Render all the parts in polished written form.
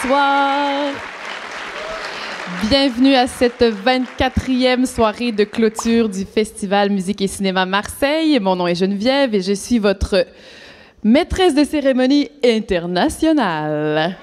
bonsoir. Bienvenue à cette 24e soirée de clôture du Festival Musique et Cinéma Marseille. Mon nom est Geneviève et je suis votre maîtresse de cérémonie internationale.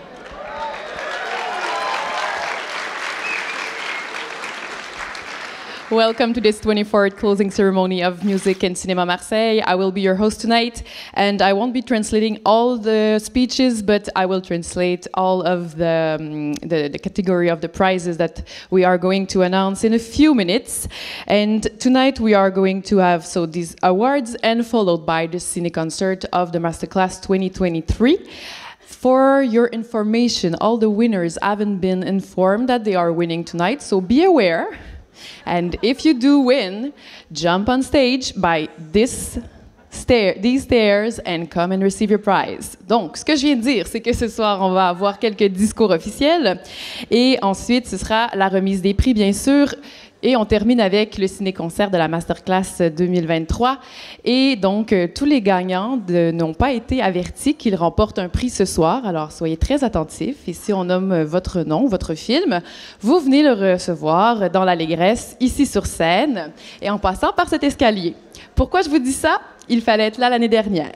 Welcome to this 24th closing ceremony of Music and Cinema Marseille. I will be your host tonight, and I won't be translating all the speeches, but I will translate all of the category of the prizes that we are going to announce in a few minutes. And tonight we are going to have these awards, and followed by the Cine Concert of the Masterclass 2023. For your information, all the winners haven't been informed that they are winning tonight, so be aware. And if you do win, jump on stage by these stairs and come and receive your prize. Donc, ce que je viens de dire, c'est que ce soir, on va avoir quelques discours officiels et ensuite, ce sera la remise des prix, bien sûr. Et on termine avec le ciné-concert de la Masterclass 2023. Et donc, tous les gagnants n'ont pas été avertis qu'ils remportent un prix ce soir. Alors, soyez très attentifs. Et si on nomme votre nom, votre film, vous venez le recevoir dans l'allégresse, ici sur scène, et en passant par cet escalier. Pourquoi je vous dis ça? Il fallait être là l'année dernière.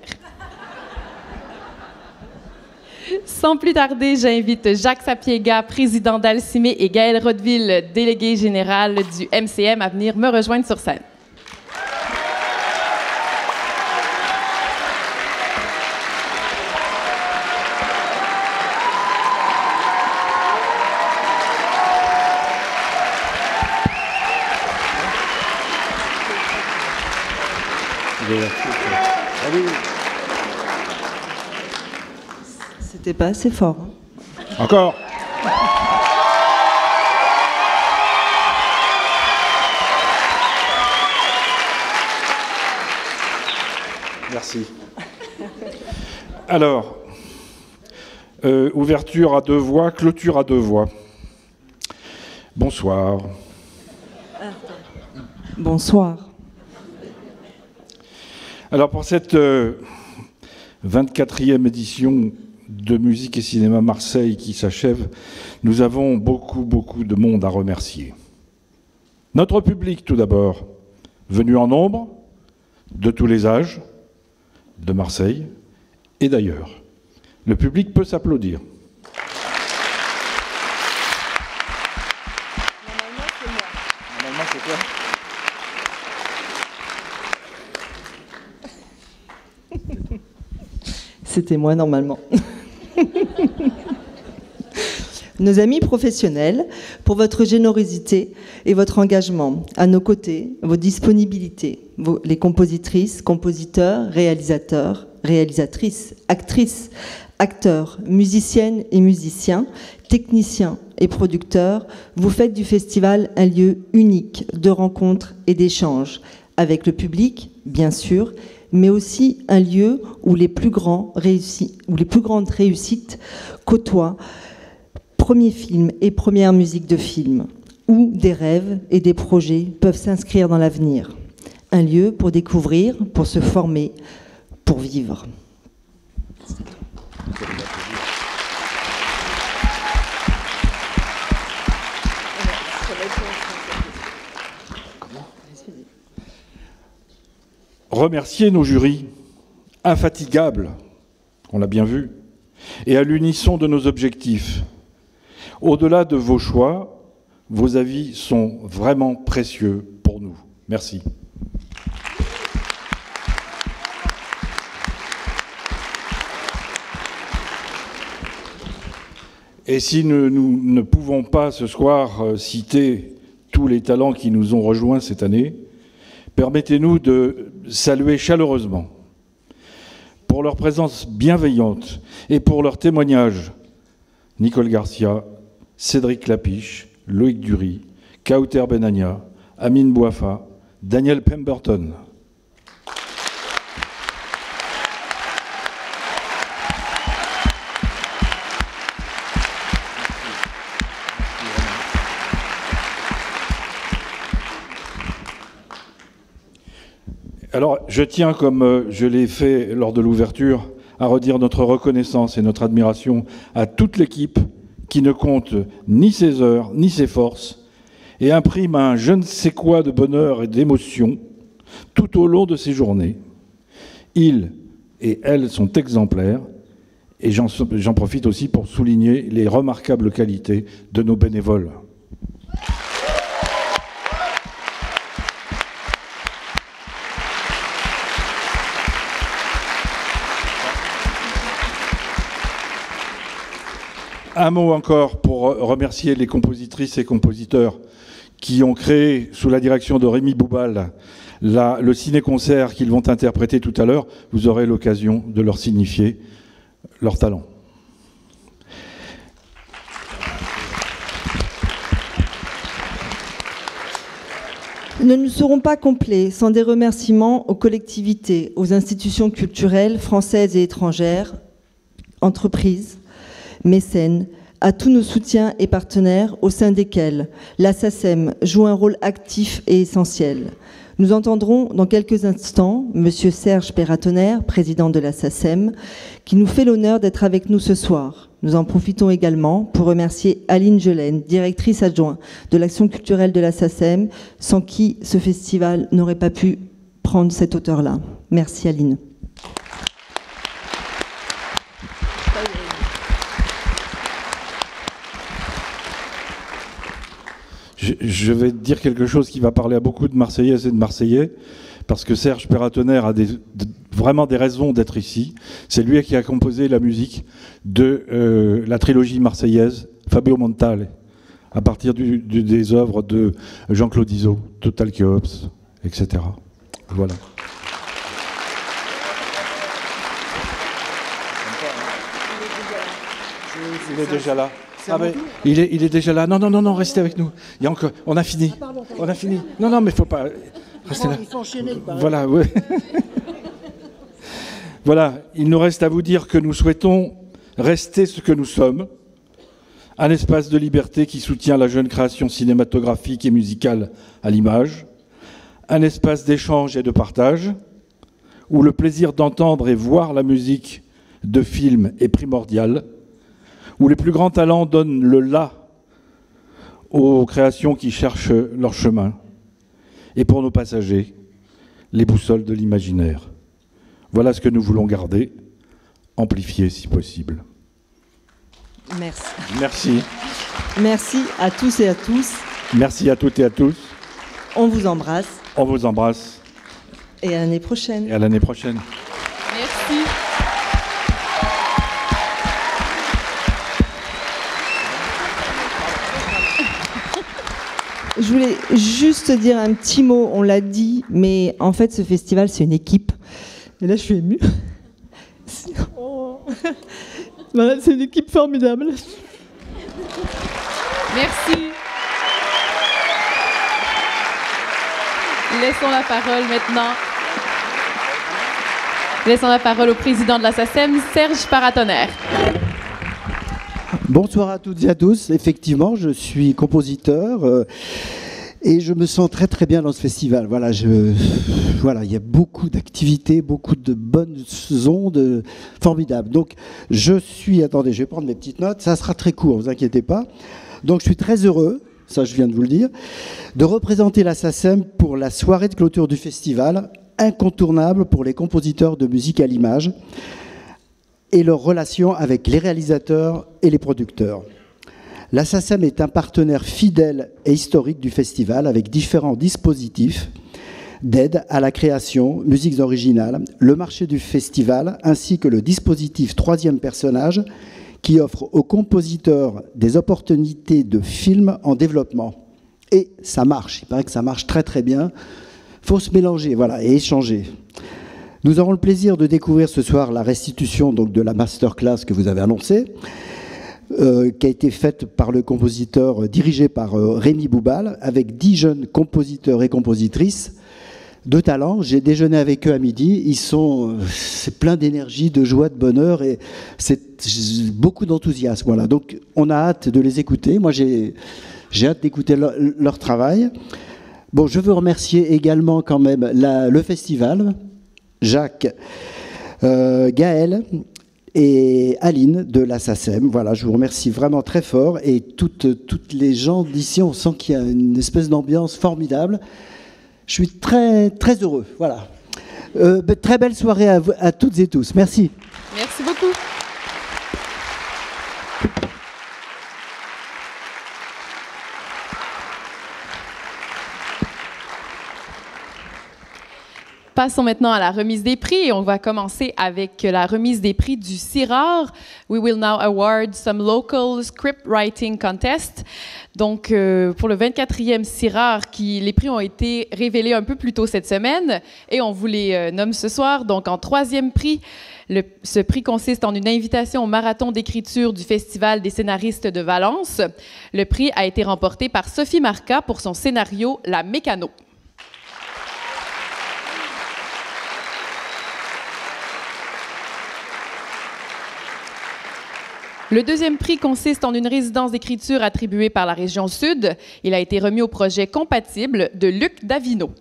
Sans plus tarder, j'invite Jacques Sapiega, président d'Alcimé, et Gaël Rodeville, délégué général du MCM, à venir me rejoindre sur scène. C'était pas assez fort. Encore. Merci. Alors, ouverture à deux voix, clôture à deux voix. Bonsoir. Bonsoir. Alors, pour cette 24e édition de Musique et Cinéma Marseille qui s'achève, nous avons beaucoup de monde à remercier. Notre public, tout d'abord, venu en nombre, de tous les âges, de Marseille et d'ailleurs. Le public peut s'applaudir. Normalement, c'est quoi ? C'était moi, normalement. Nos amis professionnels, pour votre générosité et votre engagement à nos côtés, vos disponibilités, les compositrices, compositeurs, réalisateurs, réalisatrices, actrices, acteurs, musiciennes et musiciens, techniciens et producteurs, vous faites du festival un lieu unique de rencontres et d'échanges avec le public, bien sûr, mais aussi un lieu où les plus grandes réussites côtoient premiers films et premières musiques de films, où des rêves et des projets peuvent s'inscrire dans l'avenir. Un lieu pour découvrir, pour se former, pour vivre. Remercier nos jurys, infatigables, on l'a bien vu, et à l'unisson de nos objectifs. Au-delà de vos choix, vos avis sont vraiment précieux pour nous. Merci. Et si nous ne pouvons pas ce soir citer tous les talents qui nous ont rejoints cette année, permettez-nous de saluer chaleureusement, pour leur présence bienveillante et pour leur témoignage, Nicole Garcia, Cédric Lapiche, Loïc Dury, Kauter Benania, Amine Bouafa, Daniel Pemberton. Alors, je tiens, comme je l'ai fait lors de l'ouverture, à redire notre reconnaissance et notre admiration à toute l'équipe qui ne compte ni ses heures, ni ses forces, et imprime un je ne sais quoi de bonheur et d'émotion tout au long de ses journées. Ils et elles sont exemplaires, et j'en profite aussi pour souligner les remarquables qualités de nos bénévoles. Un mot encore pour remercier les compositrices et compositeurs qui ont créé, sous la direction de Rémi Boubal, le ciné-concert qu'ils vont interpréter tout à l'heure. Vous aurez l'occasion de leur signifier leur talent. Nous ne serons pas complets sans des remerciements aux collectivités, aux institutions culturelles françaises et étrangères, entreprises, mécènes, à tous nos soutiens et partenaires au sein desquels la SACEM joue un rôle actif et essentiel. Nous entendrons dans quelques instants M. Serge Perratonner, président de la SACEM, qui nous fait l'honneur d'être avec nous ce soir. Nous en profitons également pour remercier Aline Gelaine, directrice adjointe de l'action culturelle de la SACEM, sans qui ce festival n'aurait pas pu prendre cette hauteur-là. Merci Aline. Je vais dire quelque chose qui va parler à beaucoup de Marseillaises et de Marseillais, parce que Serge Perratonner a vraiment des raisons d'être ici. C'est lui qui a composé la musique de la trilogie marseillaise, Fabio Montale, à partir des œuvres de Jean-Claude Izzo, Total Chaos, etc. Voilà. Il est déjà là. Ah ben, il est déjà là. Non, restez avec nous. Il y a encore. On a fini. On a fini. Non, mais il faut pas. Restez là. Il faut enchaîner. Voilà, ouais. Voilà, il nous reste à vous dire que nous souhaitons rester ce que nous sommes, un espace de liberté qui soutient la jeune création cinématographique et musicale à l'image, un espace d'échange et de partage, où le plaisir d'entendre et voir la musique de films est primordial, où les plus grands talents donnent le là aux créations qui cherchent leur chemin, et pour nos passagers, les boussoles de l'imaginaire. Voilà ce que nous voulons garder, amplifier si possible. Merci. Merci. Merci à tous et à tous. Merci à toutes et à tous. On vous embrasse. On vous embrasse. Et à l'année prochaine. Et à l'année prochaine. Merci. Je voulais juste dire un petit mot, on l'a dit, mais en fait ce festival c'est une équipe. Et là je suis émue. Voilà, c'est une équipe formidable. Merci. Laissons la parole maintenant. Laissons la parole au président de la SACEM, Serge Perratonner. Bonsoir à toutes et à tous. Effectivement, je suis compositeur et je me sens très très bien dans ce festival. Voilà, il y a beaucoup d'activités, beaucoup de bonnes ondes formidables. Donc, attendez, je vais prendre mes petites notes. Ça sera très court, ne vous inquiétez pas. Donc, je suis très heureux, ça je viens de vous le dire, de représenter la SACEM pour la soirée de clôture du festival, incontournable pour les compositeurs de musique à l'image et leurs relations avec les réalisateurs et les producteurs. La SACEM est un partenaire fidèle et historique du festival avec différents dispositifs d'aide à la création, musiques originales, le marché du festival ainsi que le dispositif troisième personnage qui offre aux compositeurs des opportunités de films en développement. Et ça marche, il paraît que ça marche très très bien. Il faut se mélanger voilà, et échanger. Nous aurons le plaisir de découvrir ce soir la restitution donc, de la masterclass que vous avez annoncée, qui a été faite par le compositeur, dirigé par Rémi Boubal, avec 10 jeunes compositeurs et compositrices de talent. J'ai déjeuné avec eux à midi. C'est plein d'énergie, de joie, de bonheur, et c'est beaucoup d'enthousiasme. Voilà. Donc, on a hâte de les écouter. Moi, j'ai hâte d'écouter leur travail. Bon, je veux remercier également quand même le festival, Jacques, Gaël, et Aline de la SACEM. Voilà, je vous remercie vraiment très fort. Et toutes les gens d'ici, on sent qu'il y a une espèce d'ambiance formidable. Je suis très, très heureux. Voilà. Très belle soirée à toutes et tous. Merci. Merci beaucoup. Passons maintenant à la remise des prix et on va commencer avec la remise des prix du CIRAR. We will now award some local script writing contest. Donc, pour le 24e CIRAR, les prix ont été révélés un peu plus tôt cette semaine et on vous les nomme ce soir. Donc, en 3e prix, ce prix consiste en une invitation au marathon d'écriture du Festival des scénaristes de Valence. Le prix a été remporté par Sophie Marca pour son scénario « La Mécano ». Le 2e prix consiste en une résidence d'écriture attribuée par la région Sud. Il a été remis au projet Compatible de Luc Davino.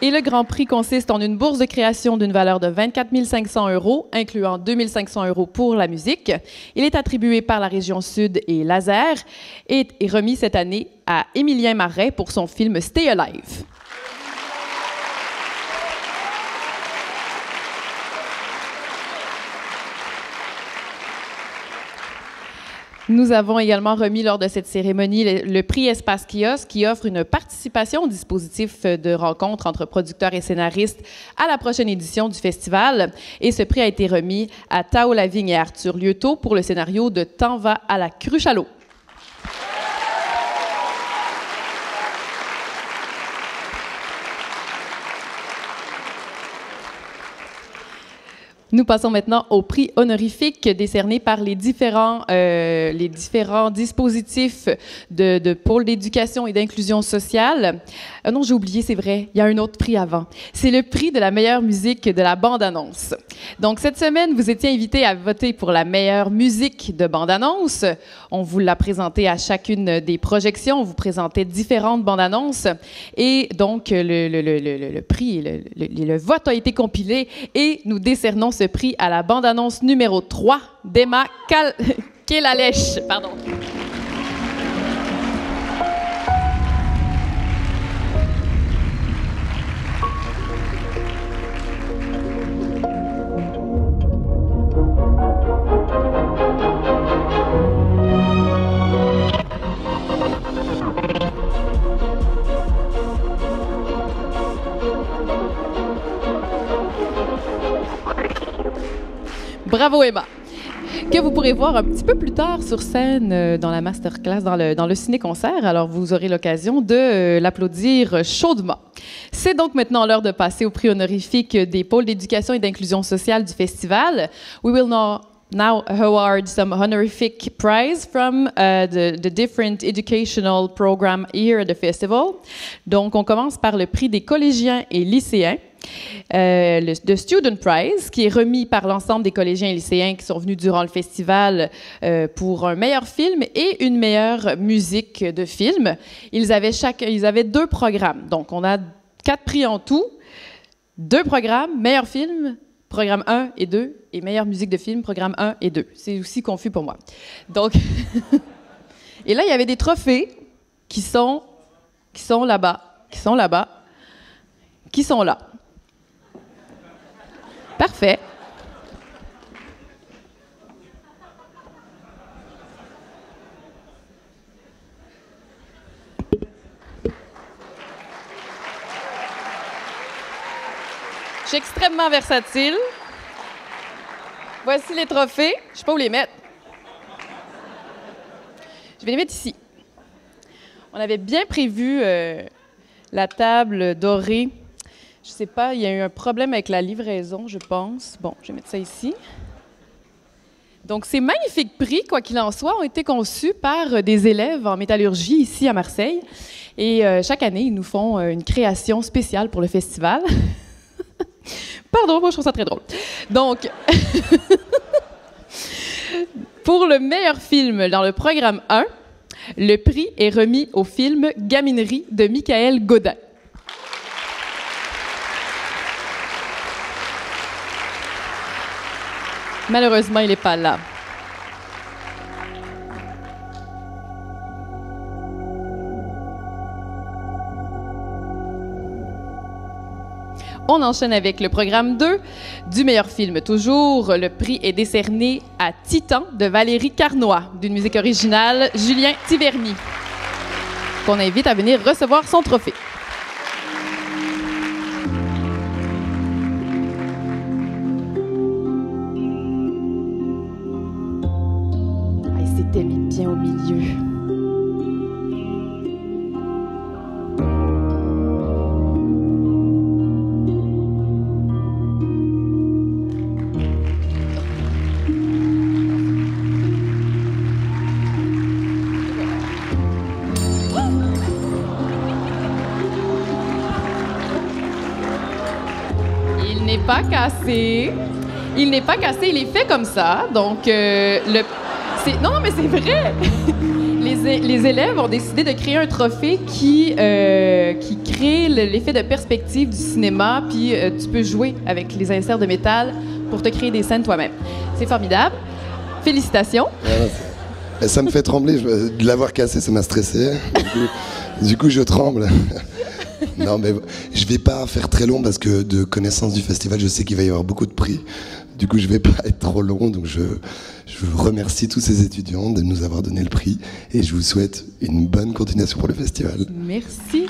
Et le Grand Prix consiste en une bourse de création d'une valeur de 24 500 €, incluant 2 500 € pour la musique. Il est attribué par la région Sud et Laser et est remis cette année à Émilien Marais pour son film Stay Alive. Nous avons également remis lors de cette cérémonie le prix Espace Kiosque qui offre une participation au dispositif de rencontre entre producteurs et scénaristes à la prochaine édition du festival. Et ce prix a été remis à Tao Lavigne et Arthur Lieuteau pour le scénario de T'en va à la cruche à l'eau. Nous passons maintenant au prix honorifique décerné par les différents dispositifs de pôle d'éducation et d'inclusion sociale. Non, j'ai oublié, c'est vrai, il y a un autre prix avant. C'est le prix de la meilleure musique de la bande-annonce. Donc, cette semaine, vous étiez invités à voter pour la meilleure musique de bande-annonce. On vous l'a présenté à chacune des projections. On vous présentait différentes bandes-annonces. Et donc, le prix, le vote a été compilé et nous décernons ce prix à la bande-annonce numéro 3 d'Emma Kelalèche. Pardon. Bravo Emma, que vous pourrez voir un petit peu plus tard sur scène dans la masterclass, dans le ciné-concert. Alors, vous aurez l'occasion de l'applaudir chaudement. C'est donc maintenant l'heure de passer au prix honorifique des pôles d'éducation et d'inclusion sociale du festival. We will now award some honorific prize from the different educational program here at the festival. Donc, on commence par le prix des collégiens et lycéens. Le Student Prize, qui est remis par l'ensemble des collégiens et lycéens qui sont venus durant le festival pour un meilleur film et une meilleure musique de film. Ils avaient 2 programmes. Donc, on a 4 prix en tout, 2 programmes, meilleur film, programme 1 et 2, et meilleure musique de film, programme 1 et 2. C'est aussi confus pour moi. Donc, et là, il y avait des trophées qui sont là-bas, qui sont là. Parfait. Je suis extrêmement versatile. Voici les trophées. Je ne sais pas où les mettre. Je vais les mettre ici. On avait bien prévu la table dorée. Je ne sais pas, il y a eu un problème avec la livraison, je pense. Bon, je vais mettre ça ici. Donc, ces magnifiques prix, quoi qu'il en soit, ont été conçus par des élèves en métallurgie ici à Marseille. Et chaque année, ils nous font une création spéciale pour le festival. Pardon, moi, je trouve ça très drôle. Donc, pour le meilleur film dans le programme 1, Le prix est remis au film Gaminerie de Michael Godin. Malheureusement, il n'est pas là. On enchaîne avec le programme 2 du meilleur film toujours. Le prix est décerné à Titan de Valérie Carnoy, d'une musique originale Julien Tiverny, qu'on invite à venir recevoir son trophée. C'était bien au milieu. Il n'est pas cassé. Il n'est pas cassé, il est fait comme ça. Donc, non, mais c'est vrai! Les élèves ont décidé de créer un trophée qui crée l'effet de perspective du cinéma, puis tu peux jouer avec les inserts de métal pour te créer des scènes toi-même. C'est formidable. Félicitations. Ouais, ça me fait trembler. De l'avoir cassé, ça m'a stressé. Du coup, je tremble. Non, mais je vais pas faire très long parce que de connaissance du festival, je sais qu'il va y avoir beaucoup de prix. Du coup, je vais pas être trop long. Donc, je remercie tous ces étudiants de nous avoir donné le prix et je vous souhaite une bonne continuation pour le festival. Merci.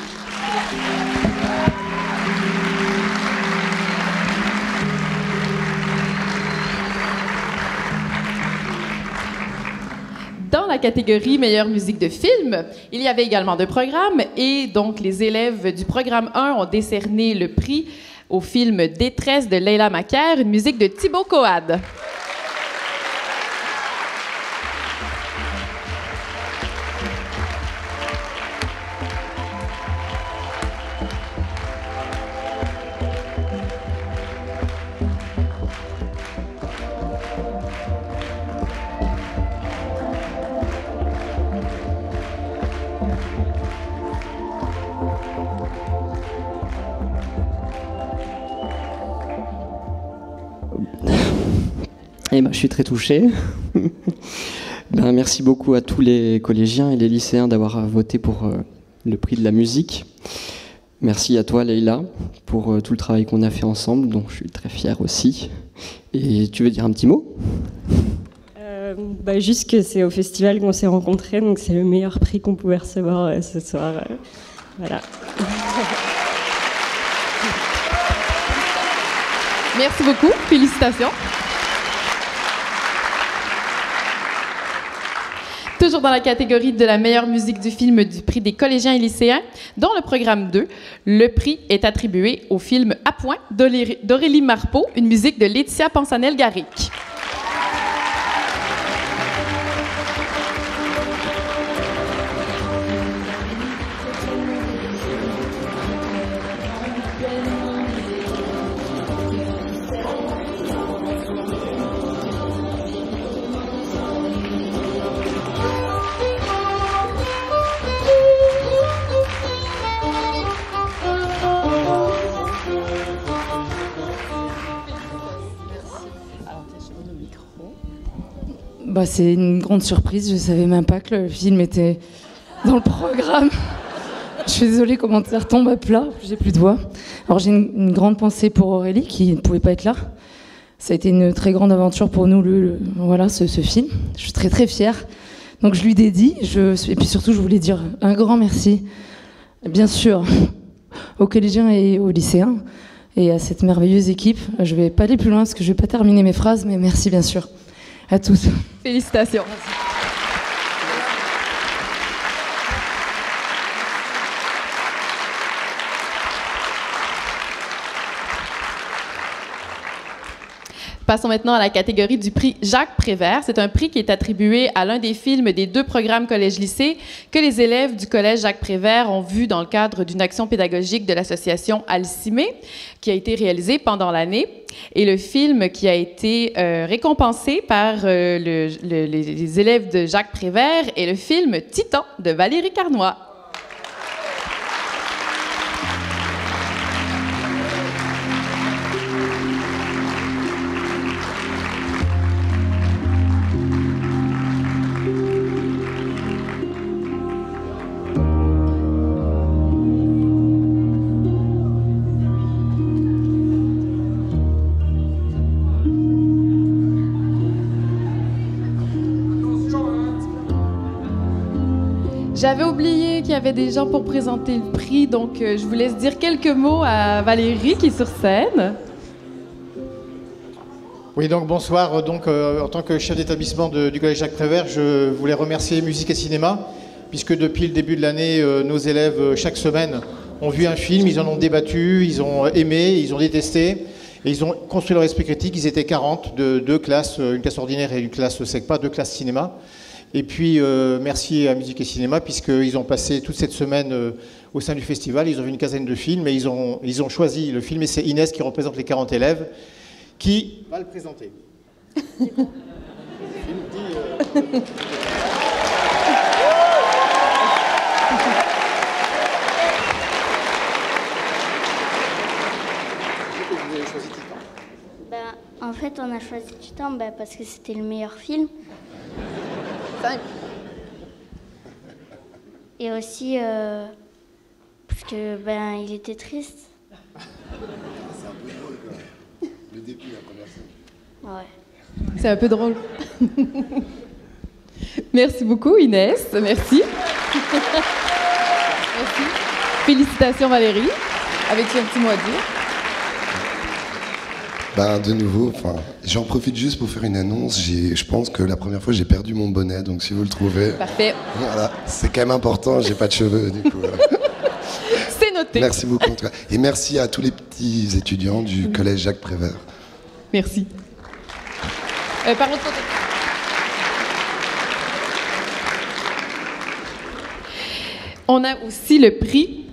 Dans la catégorie meilleure musique de film, il y avait également 2 programmes et donc les élèves du programme 1 ont décerné le prix au film Détresse de Leila Macaire, une musique de Thibaut Coad. Eh ben, je suis très touché. Merci beaucoup à tous les collégiens et les lycéens d'avoir voté pour le prix de la musique. Merci à toi, Leïla, pour tout le travail qu'on a fait ensemble, dont je suis très fier aussi. Et tu veux dire un petit mot ? Juste que c'est au festival qu'on s'est rencontrés, donc c'est le meilleur prix qu'on pouvait recevoir ce soir. Voilà. Merci beaucoup. Félicitations. Toujours dans la catégorie de la meilleure musique du film du prix des collégiens et lycéens, dans le programme 2, le prix est attribué au film À point d'Aurélie Marpeau, une musique de Laetitia Pansanel-Garrick. C'est une grande surprise, je ne savais même pas que le film était dans le programme. Je suis désolée, commentaire tombe à plat, j'ai plus de voix. Alors j'ai une grande pensée pour Aurélie qui ne pouvait pas être là. Ça a été une très grande aventure pour nous, ce film. Je suis très très fière. Donc je lui dédie, et puis surtout je voulais dire un grand merci, bien sûr, aux collégiens et aux lycéens, et à cette merveilleuse équipe. Je ne vais pas aller plus loin parce que je ne vais pas terminer mes phrases, mais merci bien sûr. À tous. Félicitations. Passons maintenant à la catégorie du prix Jacques Prévert. C'est un prix qui est attribué à l'un des films des 2 programmes collège-lycée que les élèves du collège Jacques Prévert ont vu dans le cadre d'une action pédagogique de l'association Alcimé, qui a été réalisée pendant l'année. Et le film qui a été récompensé par les élèves de Jacques Prévert est le film Titan de Valérie Carnoy. J'avais oublié qu'il y avait des gens pour présenter le prix, donc je vous laisse dire quelques mots à Valérie qui est sur scène. Oui, donc bonsoir. Donc, en tant que chef d'établissement du Collège Jacques Prévert, je voulais remercier Musique et Cinéma, puisque depuis le début de l'année, nos élèves, chaque semaine, ont vu un film, ils en ont débattu, ils ont aimé, ils ont détesté, et ils ont construit leur esprit critique. Ils étaient 40 de 2 classes, une classe ordinaire et une classe SECPA, 2 classes cinéma. Et puis, merci à Musique et Cinéma, puisqu'ils ont passé toute cette semaine au sein du festival. Ils ont vu une quinzaine de films et ils ont choisi le film. Et c'est Inès qui représente les 40 élèves qui va le présenter. En fait, on a choisi Titan parce que c'était le meilleur film. Et aussi parce que il était triste. C'est un peu drôle quoi. Le début, la première scène. Ouais. C'est un peu drôle. Merci beaucoup Inès, merci. Merci. Félicitations Valérie. Avec-tu un petit mot à dire? De nouveau, j'en profite juste pour faire une annonce. Je pense que la première fois, j'ai perdu mon bonnet, donc si vous le trouvez... Parfait. Voilà, c'est quand même important, j'ai pas de cheveux, du coup. Voilà. C'est noté. Merci beaucoup. Et merci à tous les petits étudiants du Collège Jacques Prévert. Merci. Par l'autre côté. On a aussi le prix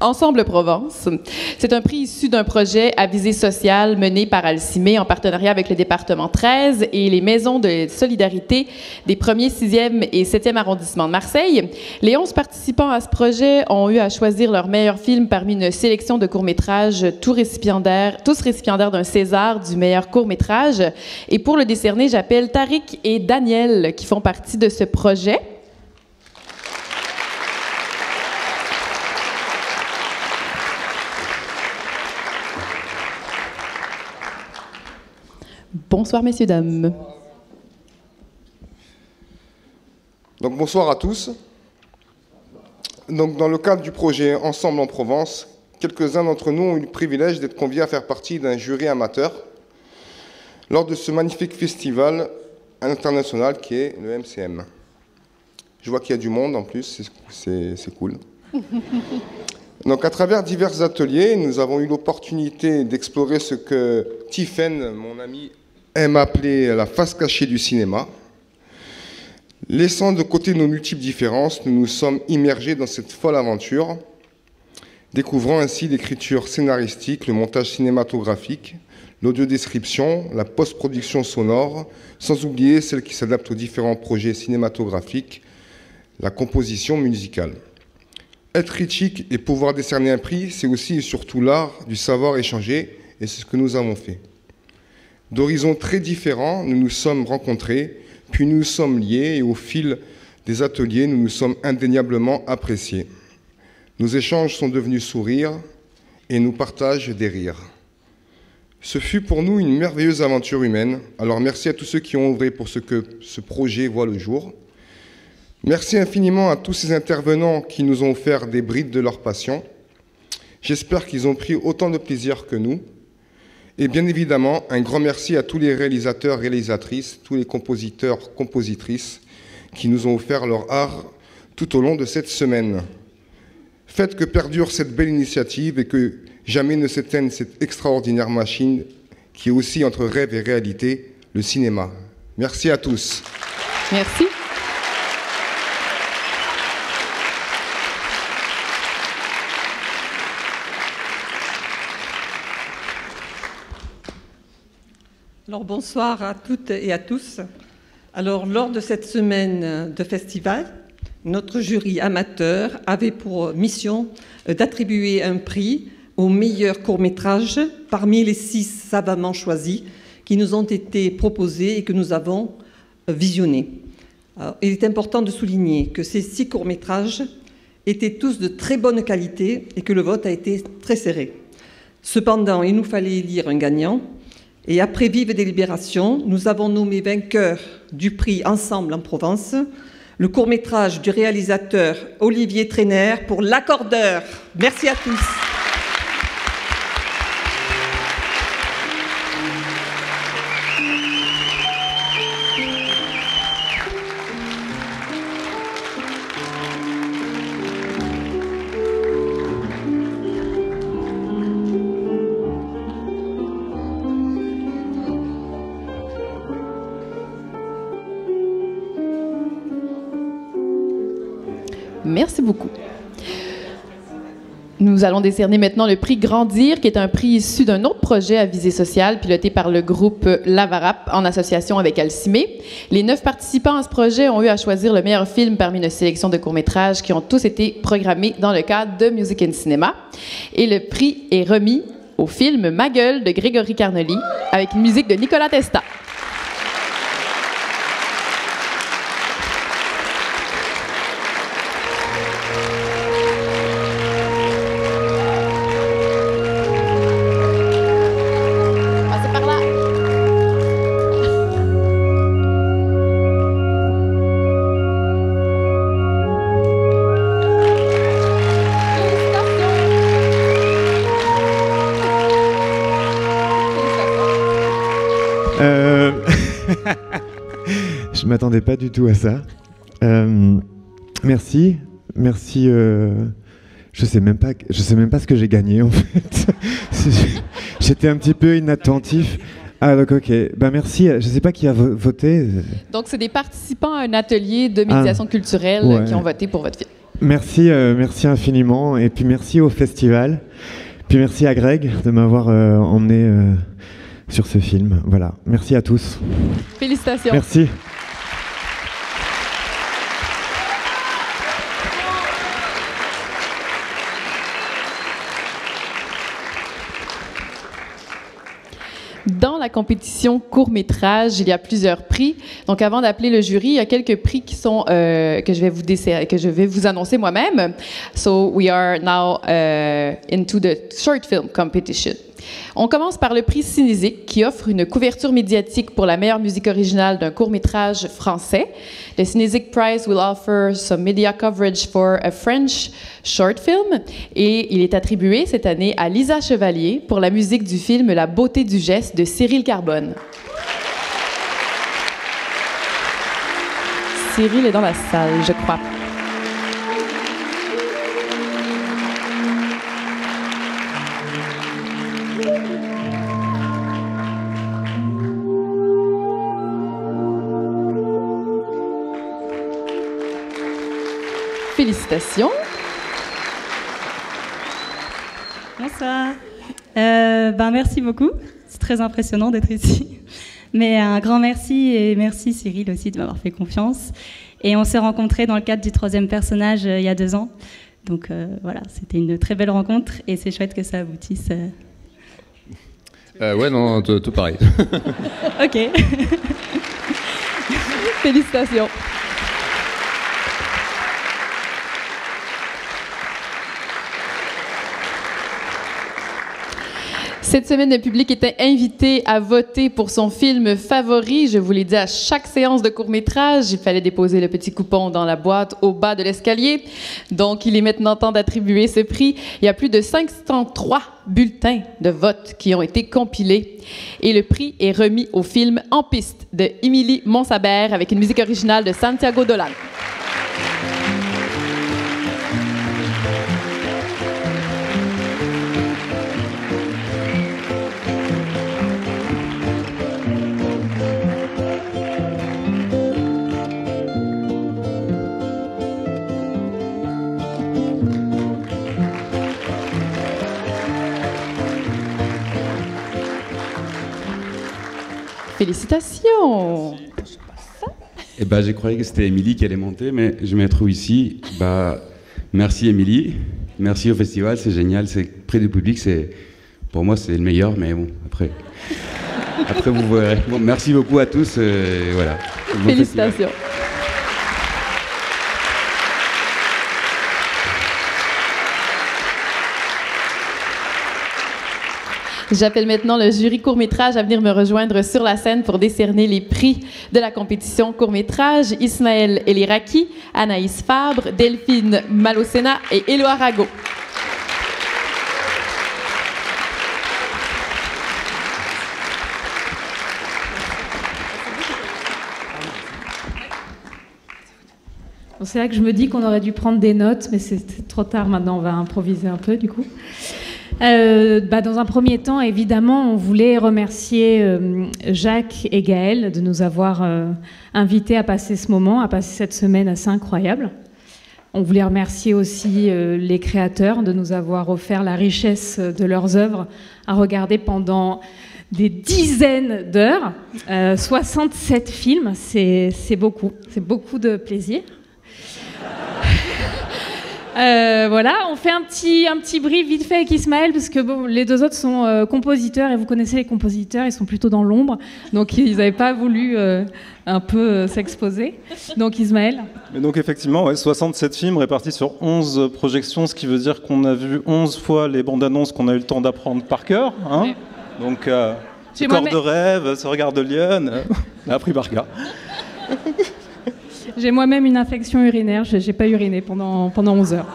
Ensemble Provence. C'est un prix issu d'un projet à visée sociale mené par Alcimé en partenariat avec le département 13 et les maisons de solidarité des 1er, 6e et 7e arrondissements de Marseille. Les 11 participants à ce projet ont eu à choisir leur meilleur film parmi une sélection de courts-métrages, tous récipiendaires d'un César du meilleur court-métrage. Et pour le décerner, j'appelle Tariq et Daniel qui font partie de ce projet. Bonsoir, messieurs, dames. Donc, bonsoir à tous. Donc, dans le cadre du projet Ensemble en Provence, quelques-uns d'entre nous ont eu le privilège d'être conviés à faire partie d'un jury amateur lors de ce magnifique festival international qui est le MCM. Je vois qu'il y a du monde en plus, c'est cool. Donc, à travers divers ateliers, nous avons eu l'opportunité d'explorer ce que Tiffaine, mon ami, aime appeler la face cachée du cinéma. Laissant de côté nos multiples différences, nous nous sommes immergés dans cette folle aventure, découvrant ainsi l'écriture scénaristique, le montage cinématographique, l'audiodescription, la post-production sonore, sans oublier celle qui s'adapte aux différents projets cinématographiques, la composition musicale. Être critique et pouvoir décerner un prix, c'est aussi et surtout l'art du savoir échanger, et c'est ce que nous avons fait. D'horizons très différents, nous nous sommes rencontrés, puis nous nous sommes liés, et au fil des ateliers, nous nous sommes indéniablement appréciés. Nos échanges sont devenus sourires, et nous partagent des rires. Ce fut pour nous une merveilleuse aventure humaine, alors merci à tous ceux qui ont œuvré pour que ce projet voit le jour. Merci infiniment à tous ces intervenants qui nous ont offert des brides de leur passion. J'espère qu'ils ont pris autant de plaisir que nous. Et bien évidemment, un grand merci à tous les réalisateurs, réalisatrices, tous les compositeurs, compositrices qui nous ont offert leur art tout au long de cette semaine. Faites que perdure cette belle initiative et que jamais ne s'éteigne cette extraordinaire machine qui oscille entre rêve et réalité, le cinéma. Merci à tous. Merci. Alors bonsoir à toutes et à tous. Alors lors de cette semaine de festival, notre jury amateur avait pour mission d'attribuer un prix au meilleur court-métrage parmi les 6 savamment choisis qui nous ont été proposés et que nous avons visionnés. Alors, il est important de souligner que ces 6 courts-métrages étaient tous de très bonne qualité et que le vote a été très serré. Cependant, il nous fallait élire un gagnant. Et après vive délibération, nous avons nommé vainqueur du prix Ensemble en Provence le court-métrage du réalisateur Olivier Trainer pour L'Accordeur. Merci à tous. Merci beaucoup. Nous allons décerner maintenant le prix Grandir, qui est un prix issu d'un autre projet à visée sociale, piloté par le groupe Lavarap en association avec Alcimé. Les 9 participants à ce projet ont eu à choisir le meilleur film parmi une sélection de courts-métrages qui ont tous été programmés dans le cadre de Musique and Cinéma. Et le prix est remis au film Ma gueule de Grégory Carnelli, avec une musique de Nicolas Testa. Je m'attendais pas du tout à ça. Merci. Je sais même pas ce que j'ai gagné en fait. J'étais un petit peu inattentif. Ah donc ok. Ben merci. Je sais pas qui a voté. Donc c'est des participants à un atelier de médiation culturelle qui ont voté pour votre film. Merci infiniment et puis merci au festival. Puis merci à Greg de m'avoir emmené sur ce film. Voilà. Merci à tous. Félicitations. Merci. Dans la compétition court-métrage, il y a plusieurs prix. Donc, avant d'appeler le jury, il y a quelques prix qui sont que je vais vous annoncer moi-même. So, we are now into the short film competition. On commence par le prix Cinésique, qui offre une couverture médiatique pour la meilleure musique originale d'un court-métrage français. Le Cinésique Prize will offer some media coverage for a French short film. Et il est attribué cette année à Lisa Chevalier pour la musique du film La beauté du geste de Cyril Carbone. Cyril est dans la salle, je crois. Félicitations. Bonsoir. Merci beaucoup. C'est très impressionnant d'être ici. Mais un grand merci et merci Cyril aussi de m'avoir fait confiance. Et on s'est rencontrés dans le cadre du 3e personnage il y a 2 ans. Donc voilà, c'était une très belle rencontre et c'est chouette que ça aboutisse. Ouais, non, tout pareil. Ok. Félicitations. Cette semaine, le public était invité à voter pour son film favori. Je vous l'ai dit à chaque séance de court-métrage, il fallait déposer le petit coupon dans la boîte au bas de l'escalier. Donc, il est maintenant temps d'attribuer ce prix. Il y a plus de 503 bulletins de vote qui ont été compilés. Et le prix est remis au film En piste de Émilie Monsabert avec une musique originale de Santiago Dolan. Félicitations. Eh ben, j'ai cru que c'était Émilie qui allait monter, mais je me trouve ici. Merci Émilie, merci au festival, c'est génial, c'est près du public, pour moi c'est le meilleur, mais bon, après vous verrez. Bon, merci beaucoup à tous, voilà. Bon félicitations. Festival. J'appelle maintenant le jury court-métrage à venir me rejoindre sur la scène pour décerner les prix de la compétition court-métrage. Ismaël Eliraki, Anaïs Fabre, Delphine Malocena et Elo Arago. Bon, c'est là que je me dis qu'on aurait dû prendre des notes, mais c'est trop tard maintenant, on va improviser un peu du coup. Dans un premier temps, évidemment, on voulait remercier Jacques et Gaël de nous avoir invités à passer ce moment, à passer cette semaine assez incroyable. On voulait remercier aussi les créateurs de nous avoir offert la richesse de leurs œuvres à regarder pendant des dizaines d'heures. 67 films, c'est beaucoup de plaisir. Voilà, on fait un petit brief vite fait avec Ismaël, parce que bon, les deux autres sont compositeurs, et vous connaissez les compositeurs, ils sont plutôt dans l'ombre, donc ils n'avaient pas voulu un peu s'exposer. Donc Ismaël. Mais donc effectivement, ouais, 67 films répartis sur 11 projections, ce qui veut dire qu'on a vu 11 fois les bandes annonces qu'on a eu le temps d'apprendre par cœur. Hein. Oui. Donc, Corps de rêve, Ce regard de lionne, on a appris par cœur. J'ai moi-même une infection urinaire, j'ai pas uriné pendant 11 heures.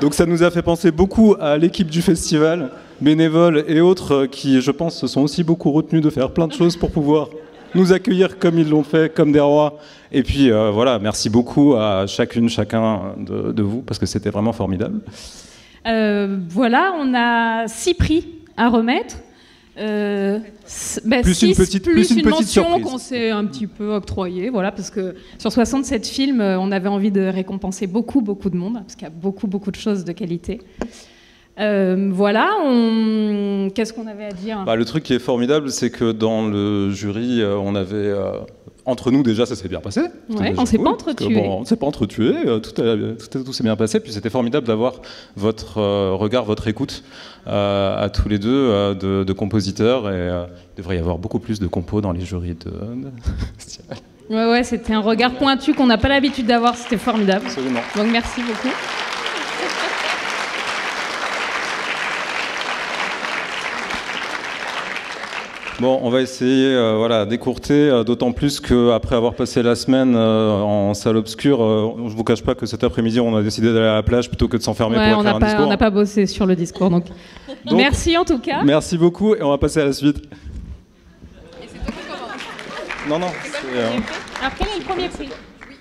Donc ça nous a fait penser beaucoup à l'équipe du festival, bénévoles et autres, qui, je pense, se sont aussi beaucoup retenus de faire plein de choses pour pouvoir nous accueillir comme ils l'ont fait, comme des rois. Et puis voilà, merci beaucoup à chacun de vous, parce que c'était vraiment formidable. Voilà, on a 6 prix à remettre. Plus une petite mention qu'on s'est un petit peu octroyée, voilà, parce que sur 67 films, on avait envie de récompenser beaucoup de monde, parce qu'il y a beaucoup de choses de qualité. Voilà, qu'est-ce qu'on avait à dire ? Le truc qui est formidable, c'est que dans le jury, on avait... Entre nous, déjà, ça s'est bien passé. Ouais, on s'est pas entretués. Bon, on s'est pas entretués, tout s'est bien passé. Puis c'était formidable d'avoir votre regard, votre écoute à tous les deux de compositeurs. Et il devrait y avoir beaucoup plus de compos dans les jurys de festival. Ouais, c'était un regard pointu qu'on n'a pas l'habitude d'avoir. C'était formidable. Absolument. Donc merci beaucoup. Bon, on va essayer d'écourter, d'autant plus qu'après avoir passé la semaine en salle obscure, je ne vous cache pas que cet après-midi, on a décidé d'aller à la plage plutôt que de s'enfermer pour écrire un discours. On n'a pas bossé sur le discours, donc merci en tout cas. Merci beaucoup, et on va passer à la suite. Et c'est toi qui commence. Non. Alors, quel est le premier prix ? Oui,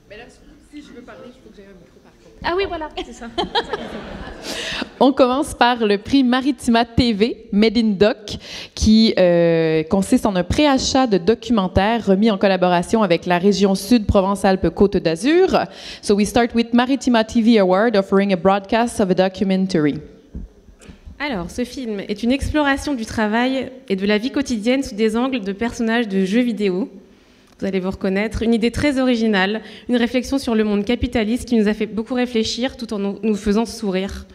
mais là, si je veux parler, il faut que j'aie un micro par contre. Ah oui, voilà, c'est ça. On commence par le prix Maritima TV, Made in Doc, qui consiste en un préachat de documentaires remis en collaboration avec la région Sud Provence-Alpes-Côte d'Azur. So we start with Maritima TV Award, offering a broadcast of a documentary. Alors, ce film est une exploration du travail et de la vie quotidienne sous des angles de personnages de jeux vidéo. Vous allez vous reconnaître, une idée très originale, une réflexion sur le monde capitaliste qui nous a fait beaucoup réfléchir tout en nous faisant sourire.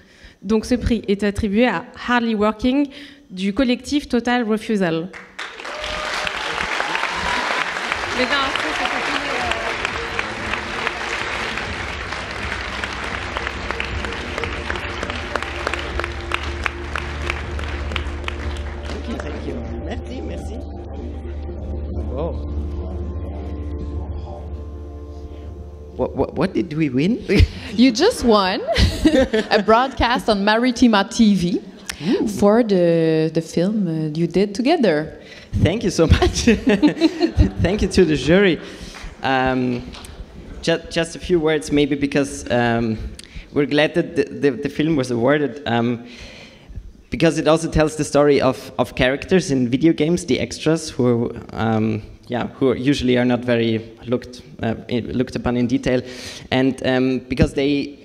Donc ce prix est attribué à Hardly Working du collectif Total Refusal. Merci. Oh. What did we win? You just won a broadcast on Maritima TV for the film you did together. Thank you so much. Thank you to the jury. Just a few words, maybe, because we're glad that the film was awarded. Because it also tells the story of characters in video games, the extras, who usually are not very looked upon in detail, and because they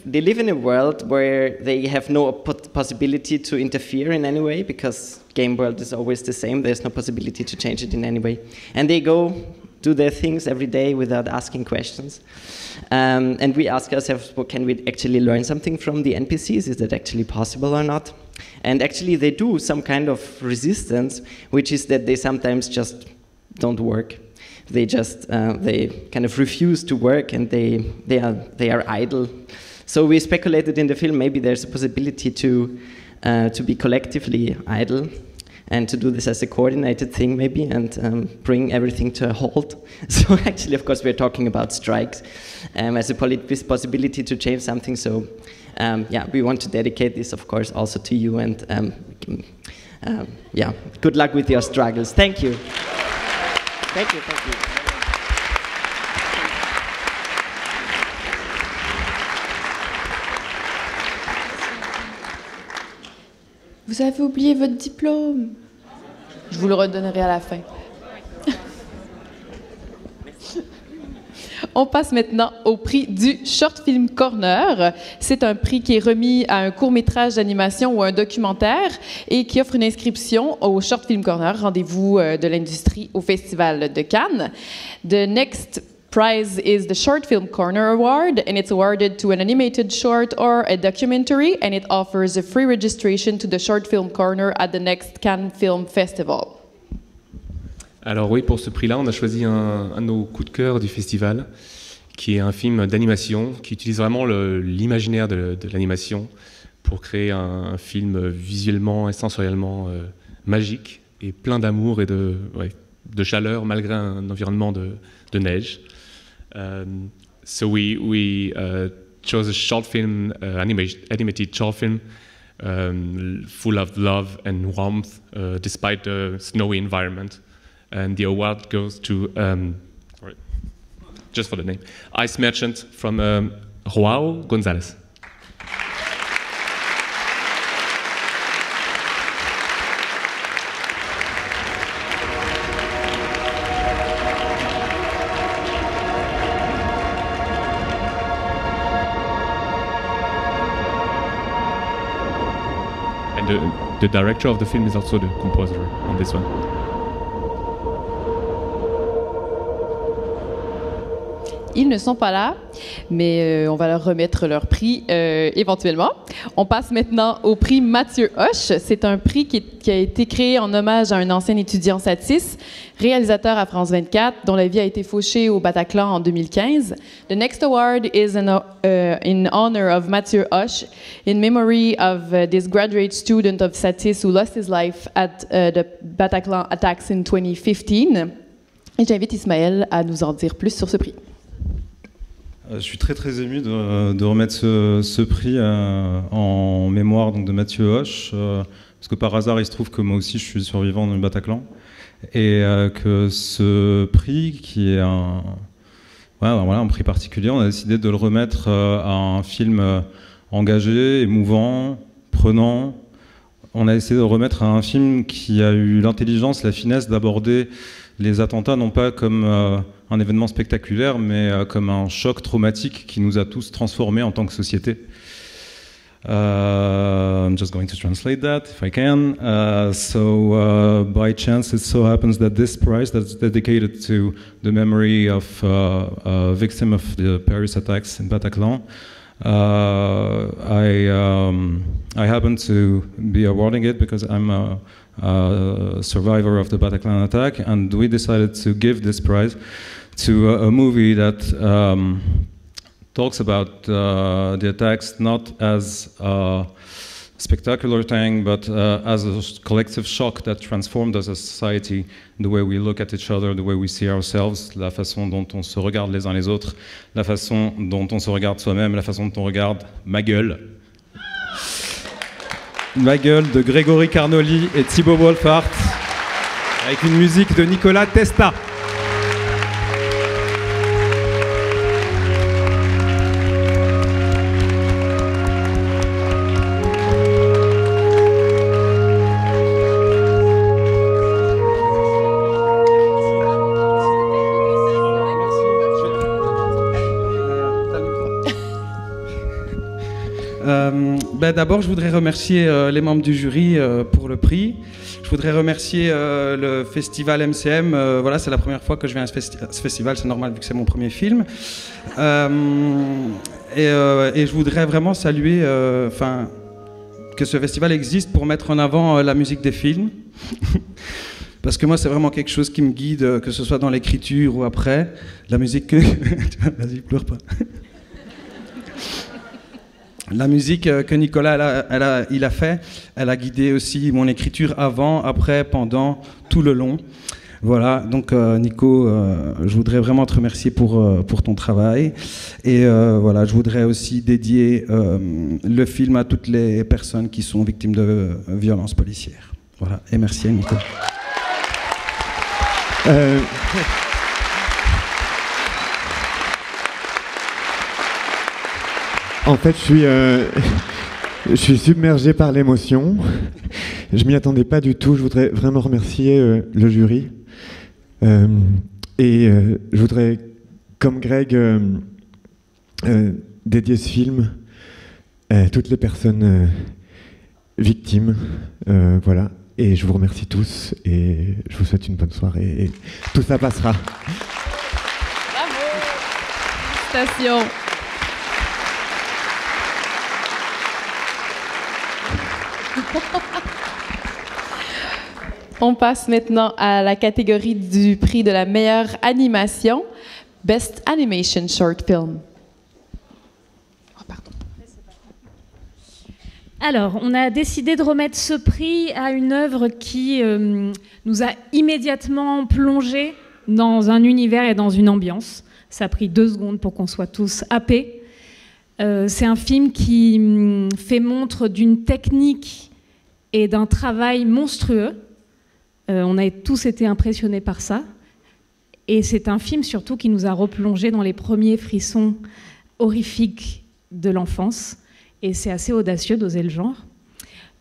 live in a world where they have no possibility to interfere in any way because game world is always the same. There's no possibility to change it in any way. And they go do their things every day without asking questions. And we ask ourselves, well, can we actually learn something from the NPCs? Is that actually possible or not? And actually they do some kind of resistance, which is that they sometimes just don't work. They just, they kind of refuse to work and they are idle. So we speculated in the film maybe there's a possibility to be collectively idle and to do this as a coordinated thing maybe and bring everything to a halt. So actually, of course, we're talking about strikes as a possibility to change something. So yeah, we want to dedicate this, of course, also to you and yeah, good luck with your struggles. Thank you. Thank you, thank you. Vous avez oublié votre diplôme. Je vous le redonnerai à la fin. On passe maintenant au prix du Short Film Corner. C'est un prix qui est remis à un court-métrage d'animation ou un documentaire et qui offre une inscription au Short Film Corner, rendez-vous de l'industrie au Festival de Cannes. The next prize is the Short Film Corner Award, and it's awarded to an animated short or a documentary, and it offers a free registration to the Short Film Corner at the next Cannes Film Festival. Alors oui, pour ce prix-là, on a choisi un de nos coups de cœur du festival, qui est un film d'animation, qui utilise vraiment l'imaginaire de l'animation pour créer un film visuellement et sensoriellement magique, et plein d'amour et de chaleur, malgré un environnement de neige. So we chose a short film, animated short film, full of love and warmth, despite the snowy environment. And the award goes to, just for the name, Ice Merchant from João Gonzalez. And the director of the film is also the composer on this one. Ils ne sont pas là, mais on va leur remettre leur prix éventuellement. On passe maintenant au prix Mathieu Hoche. C'est un prix qui a été créé en hommage à un ancien étudiant Satis, réalisateur à France 24, dont la vie a été fauchée au Bataclan en 2015. The next award is in honor of Mathieu Hoche, in memory of this graduate student of Satis who lost his life at the Bataclan attacks in 2015. Et j'invite Ismaël à nous en dire plus sur ce prix. Je suis très ému de remettre ce prix en mémoire donc, de Mathieu Hoche, parce que par hasard il se trouve que moi aussi je suis survivant dans le Bataclan, et que ce prix qui est un prix particulier, on a décidé de le remettre à un film engagé, émouvant, prenant. On a essayé de le remettre à un film qui a eu l'intelligence, la finesse d'aborder les attentats non pas comme un événement spectaculaire, mais comme un choc traumatique qui nous a tous transformés en tant que société. I'm just going to translate that, if I can. By chance, it so happens that this prize that's dedicated to the memory of a victim of the Paris attacks in Bataclan, I happen to be awarding it because I'm a survivor of the Bataclan attack, and we decided to give this prize to a movie that talks about the attacks not as a spectacular thing, but as a collective shock that transformed us as a society, the way we look at each other, the way we see ourselves, la façon dont on se regarde les uns les autres, la façon dont on se regarde soi-même, la façon dont on regarde Ma gueule. Ma gueule de Grégory Carnoli et Thibaut Wolfhard, avec une musique de Nicolas Testa. D'abord, je voudrais remercier les membres du jury pour le prix. Je voudrais remercier le festival MCM. Voilà, c'est la première fois que je viens à ce festival, c'est normal vu que c'est mon premier film. Et je voudrais vraiment saluer que ce festival existe pour mettre en avant la musique des films. Parce que moi, c'est vraiment quelque chose qui me guide, que ce soit dans l'écriture ou après. La musique que... Vas-y, pleure pas. La musique que Nicolas il a fait, elle a guidé aussi mon écriture avant, après, pendant, tout le long. Voilà, donc Nico, je voudrais vraiment te remercier pour ton travail. Et voilà, je voudrais aussi dédier le film à toutes les personnes qui sont victimes de violences policières. Voilà, et merci à Nico. En fait, je suis submergé par l'émotion. Je m'y attendais pas du tout. Je voudrais vraiment remercier le jury. Je voudrais, comme Greg, dédier ce film à toutes les personnes victimes. Voilà. Et je vous remercie tous et je vous souhaite une bonne soirée. Et tout ça passera. Bravo. Félicitations. On passe maintenant à la catégorie du prix de la meilleure animation, Best Animation Short Film. Alors, on a décidé de remettre ce prix à une œuvre qui nous a immédiatement plongé dans un univers et dans une ambiance. Ça a pris 2 secondes pour qu'on soit tous happés. C'est un film qui fait montre d'une technique et d'un travail monstrueux. On a tous été impressionnés par ça. Et c'est un film surtout qui nous a replongés dans les premiers frissons horrifiques de l'enfance. Et c'est assez audacieux d'oser le genre.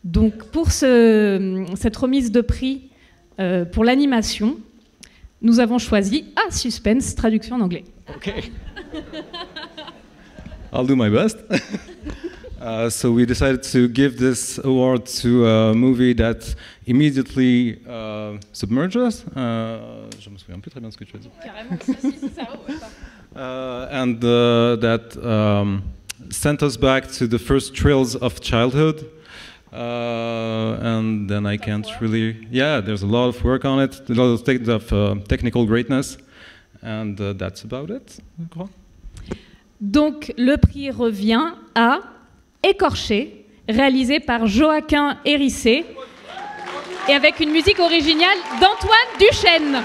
Donc pour cette remise de prix pour l'animation, nous avons choisi suspense, traduction en anglais. Okay. I'll do my best. So we decided to give this award to a movie that immediately submerged us. Je me souviens plus très bien de ce que tu as dit. Carrément, c'est ça, ouais. And that sent us back to the first thrills of childhood. And then I can't really... Yeah, there's a lot of work on it, a lot of technical greatness. And that's about it, je crois. Donc, le prix revient à Écorché, réalisé par Joaquin Hérissé, et avec une musique originale d'Antoine Duchesne.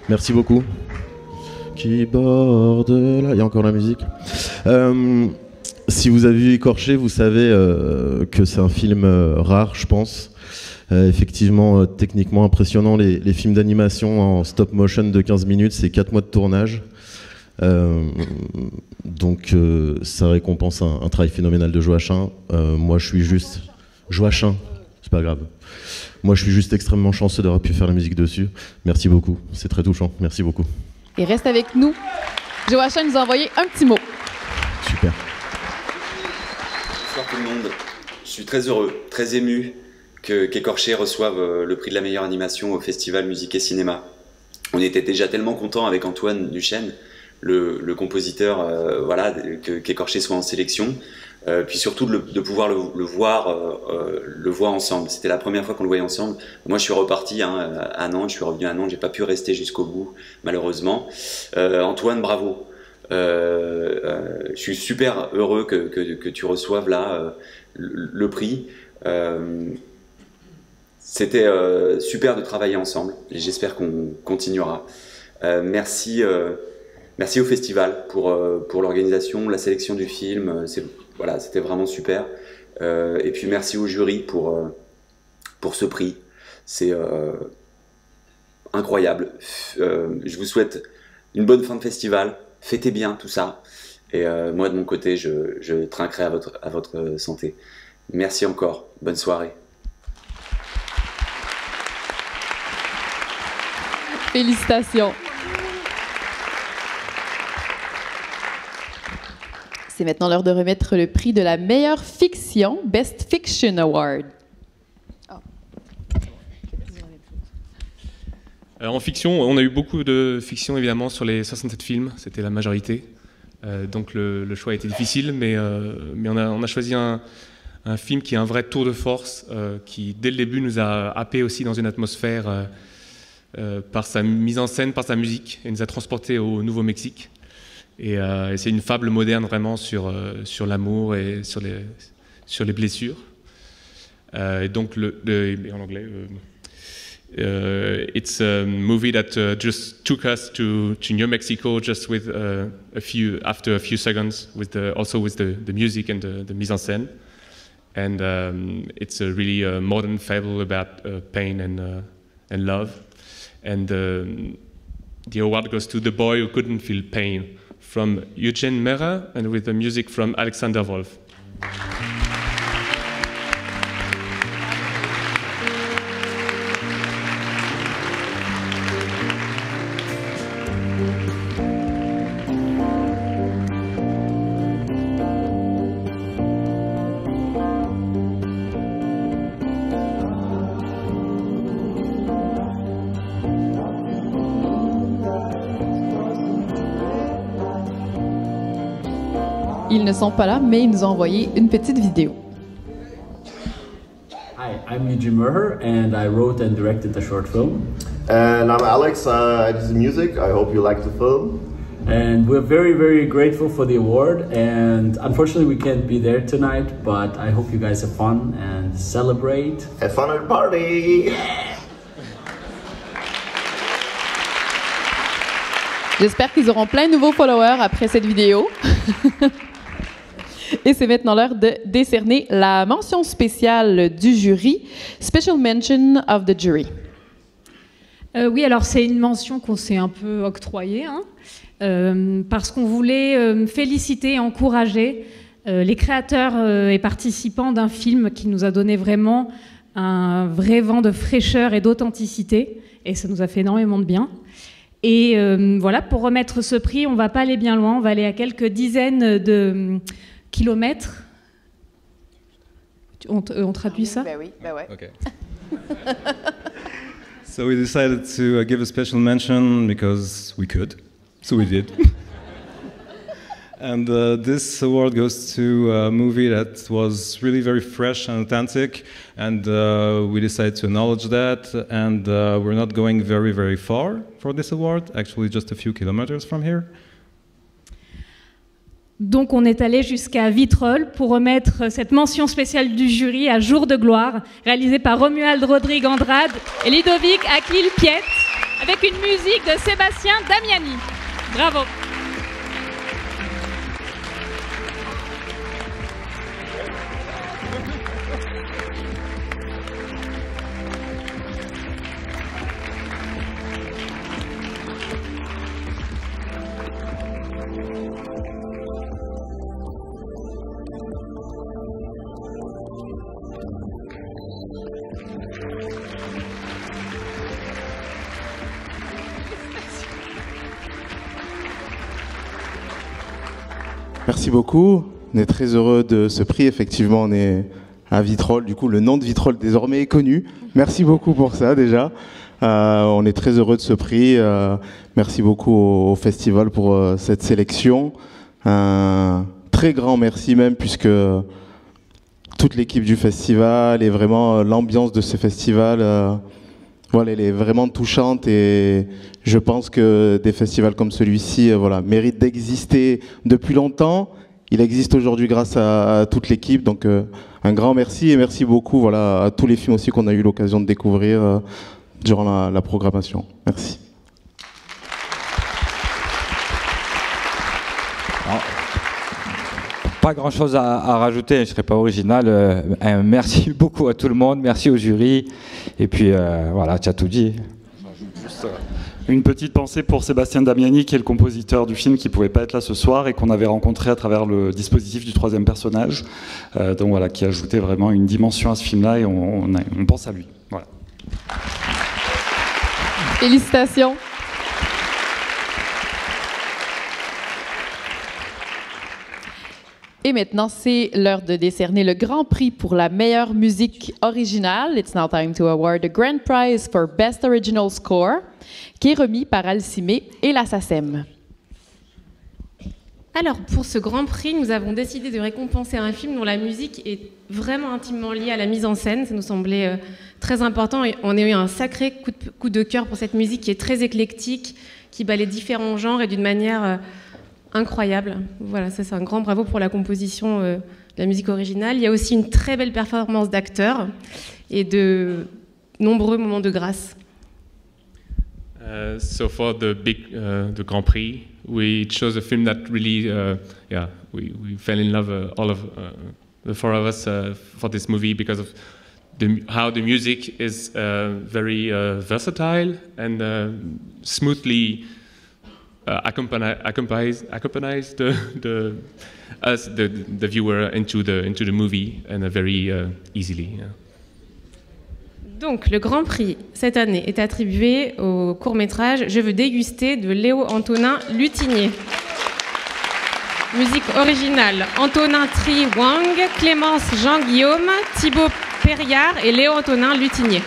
Merci beaucoup. Qui borde là, il y a encore la musique. Si vous avez vu Écorché, vous savez que c'est un film rare, je pense. Effectivement, techniquement impressionnant. Les films d'animation en stop motion de 15 minutes, c'est 4 mois de tournage. Donc ça récompense un travail phénoménal de Joachim. Moi, je suis juste... Joachim, c'est pas grave. Moi, je suis juste extrêmement chanceux d'avoir pu faire la musique dessus. Merci beaucoup, c'est très touchant. Merci beaucoup. Et reste avec nous. Joachim nous a envoyé un petit mot. Super. Bonsoir tout le monde. Je suis très heureux, très ému qu'Écorché reçoive le prix de la meilleure animation au Festival Musique et Cinéma. On était déjà tellement contents avec Antoine Duchesne, le compositeur, voilà, qu'Écorché soit en sélection. Puis surtout de pouvoir le voir ensemble. C'était la première fois qu'on le voyait ensemble. Moi, je suis reparti à Nantes, je suis revenu à Nantes, j'ai pas pu rester jusqu'au bout, malheureusement. Antoine, bravo. Je suis super heureux que tu reçoives là le prix. C'était super de travailler ensemble et j'espère qu'on continuera. Merci au festival pour l'organisation, la sélection du film. Voilà, c'était vraiment super. Et puis merci au jury pour pour ce prix. C'est incroyable. Je vous souhaite une bonne fin de festival. Fêtez bien tout ça. Et moi, de mon côté, je trinquerai à votre santé. Merci encore. Bonne soirée. Félicitations. C'est maintenant l'heure de remettre le prix de la meilleure fiction, Best Fiction Award. En fiction, on a eu beaucoup de fiction évidemment sur les 67 films, c'était la majorité. Donc le choix a été difficile, mais on a choisi un film qui est un vrai tour de force, qui dès le début nous a happé aussi dans une atmosphère par sa mise en scène, par sa musique, et nous a transportés au Nouveau-Mexique. Et c'est une fable moderne vraiment sur l'amour et sur les blessures. Et donc en anglais. It's a movie that just took us to New Mexico just with after a few seconds, also with the music and the mise en scène, and it's a really modern fable about pain and love, and the award goes to The Boy Who Couldn't Feel Pain from Eugene Mera and with the music from Alexander Wolf. Ils ne sont pas là, mais ils nous ont envoyé une petite vidéo. Hi, I'm Eugene Merher, and I wrote and directed the short film. And I'm Alex, I did the music. I hope you like the film. And we're very, very grateful for the award, and unfortunately we can't be there tonight, but I hope you guys have fun and celebrate. Have fun at the party! J'espère qu'ils auront plein de nouveaux followers après cette vidéo. Et c'est maintenant l'heure de décerner la mention spéciale du jury, Special Mention of the Jury. Oui, alors c'est une mention qu'on s'est un peu octroyée, parce qu'on voulait féliciter et encourager les créateurs et participants d'un film qui nous a donné vraiment un vrai vent de fraîcheur et d'authenticité, et ça nous a fait énormément de bien. Et voilà, pour remettre ce prix, on ne va pas aller bien loin, on va aller à quelques dizaines de kilomètres. On traduit ça? Ben oui, ben ouais. Okay. So we decided to give a special mention because we could, so we did. And this award goes to a movie that was really very fresh and authentic, and we decided to acknowledge that, and we're not going very, very far for this award, actually just a few kilometers from here. Donc on est allé jusqu'à Vitrolles pour remettre cette mention spéciale du jury à Jour de gloire, réalisée par Romuald Rodrigue Andrade et Ludovic Aquil Piet, avec une musique de Sébastien Damiani. Bravo! Merci beaucoup. On est très heureux de ce prix. Effectivement, on est à Vitrolles. Du coup, le nom de Vitrolles désormais est connu. Merci beaucoup pour ça déjà. On est très heureux de ce prix. Merci beaucoup au festival pour cette sélection. Un très grand merci même, puisque toute l'équipe du festival et vraiment l'ambiance de ce festival, voilà, elle est vraiment touchante, et je pense que des festivals comme celui-ci voilà, méritent d'exister depuis longtemps. Il existe aujourd'hui grâce à toute l'équipe, donc un grand merci, et merci beaucoup voilà, à tous les films aussi qu'on a eu l'occasion de découvrir durant la programmation. Merci. Pas grand-chose à rajouter, je ne serai pas original. Merci beaucoup à tout le monde, merci au jury. Et puis voilà, tu as tout dit. Juste, une petite pensée pour Sébastien Damiani, qui est le compositeur du film, qui ne pouvait pas être là ce soir et qu'on avait rencontré à travers le dispositif du troisième personnage. Donc voilà, qui a ajouté vraiment une dimension à ce film-là et on pense à lui. Voilà. Félicitations. Et maintenant, c'est l'heure de décerner le grand prix pour la meilleure musique originale. It's now time to award the grand prize for Best Original Score, qui est remis par Alcimé et la SACEM. Alors, pour ce grand prix, nous avons décidé de récompenser un film dont la musique est vraiment intimement liée à la mise en scène. Ça nous semblait très important et on a eu un sacré coup de cœur pour cette musique qui est très éclectique, qui balaie différents genres et d'une manière incroyable. Voilà, ça c'est un grand bravo pour la composition de la musique originale. Il y a aussi une très belle performance d'acteurs et de nombreux moments de grâce. So for the the Grand Prix, we chose a film that really, we fell in love, all of the four of us, for this movie because of how the music is very versatile and smoothly accompanies the viewer into the movie and very easily. Yeah. Donc, le Grand Prix, cette année, est attribué au court-métrage « Je veux déguster » de Léo Antonin Lutigné. Musique originale, Antonin Tri Wang, Clémence Jean-Guillaume, Thibaut Perriard et Léo Antonin Lutigné.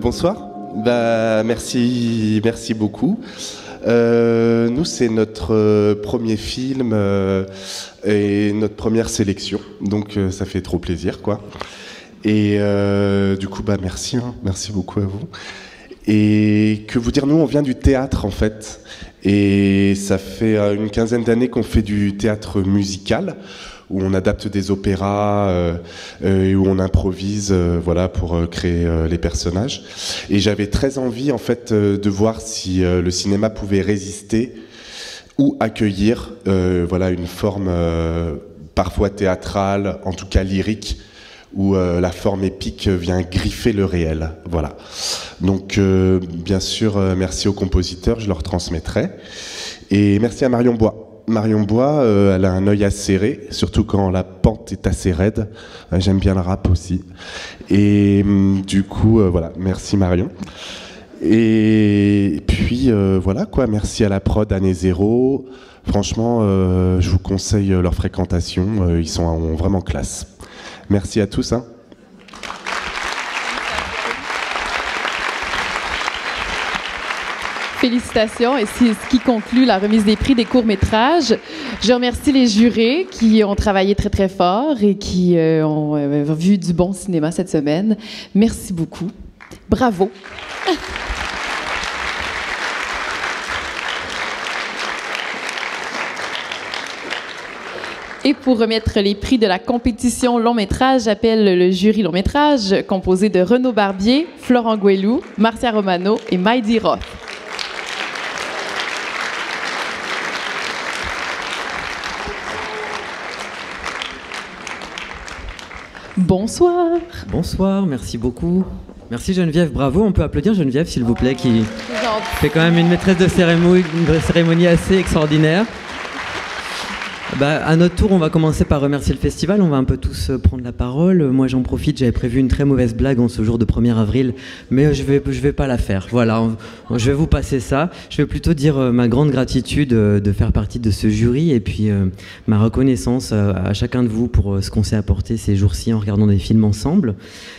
Bonsoir. Merci beaucoup. Nous, c'est notre premier film et notre première sélection, donc ça fait trop plaisir, quoi. Et du coup, merci, merci beaucoup à vous. Et que vous dire, nous, on vient du théâtre, en fait, et ça fait une quinzaine d'années qu'on fait du théâtre musical, où on adapte des opéras et où on improvise voilà, pour créer les personnages. Et j'avais très envie en fait de voir si le cinéma pouvait résister ou accueillir voilà, une forme parfois théâtrale, en tout cas lyrique, où la forme épique vient griffer le réel. Voilà. Donc bien sûr, merci aux compositeurs, je leur transmettrai. Et merci à Marion Bois. Marion Bois, elle a un œil acéré, surtout quand la pente est assez raide. J'aime bien le rap aussi. Et du coup, voilà, merci Marion. Et puis, voilà quoi, merci à la prod Année Zéro. Franchement, je vous conseille leur fréquentation, ils sont vraiment classe. Merci à tous. Félicitations, et c'est ce qui conclut la remise des prix des courts-métrages. Je remercie les jurés qui ont travaillé très très fort et qui ont vu du bon cinéma cette semaine. Merci beaucoup. Bravo. Et pour remettre les prix de la compétition long-métrage, j'appelle le jury long-métrage composé de Renaud Barbier, Florent Gouelou, Marcia Romano et Maïdi Roth. Bonsoir. Bonsoir, merci beaucoup. Merci Geneviève, bravo. On peut applaudir Geneviève, s'il vous plaît, qui fait quand même une maîtresse de cérémonie assez extraordinaire. À notre tour, on va commencer par remercier le festival. On va un peu tous prendre la parole. Moi, j'en profite. J'avais prévu une très mauvaise blague en ce jour de 1er avril, mais je vais pas la faire. Voilà, je vais vous passer ça. Je vais plutôt dire ma grande gratitude de faire partie de ce jury et puis ma reconnaissance à chacun de vous pour ce qu'on s'est apporté ces jours-ci en regardant des films ensemble.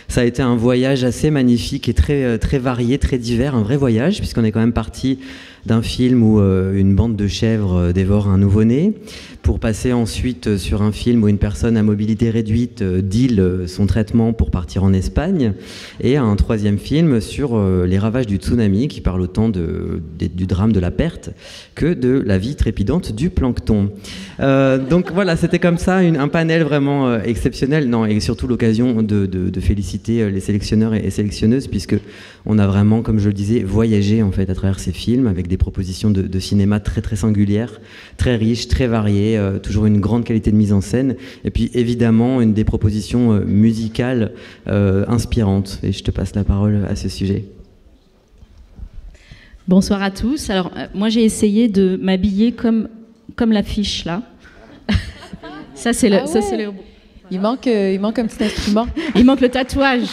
Ça a été un voyage assez magnifique et très, très varié, très divers, un vrai voyage, puisqu'on est quand même parti d'un film où une bande de chèvres dévore un nouveau-né, pour passer ensuite sur un film où une personne à mobilité réduite deal son traitement pour partir en Espagne, et un troisième film sur les ravages du tsunami qui parle autant du drame de la perte que de la vie trépidante du plancton. Donc voilà, c'était comme ça un panel vraiment exceptionnel, et surtout l'occasion de féliciter les sélectionneurs et sélectionneuses, puisque on a vraiment, comme je le disais, voyagé en fait à travers ces films avec des propositions de cinéma très très singulières, très riches, très variées, toujours une grande qualité de mise en scène, et puis évidemment des propositions musicales inspirantes. Et je te passe la parole à ce sujet. Bonsoir à tous. Alors moi j'ai essayé de m'habiller comme l'affiche là. Ça c'est le. Ça, c'est le... Il manque un petit instrument. Il manque le tatouage.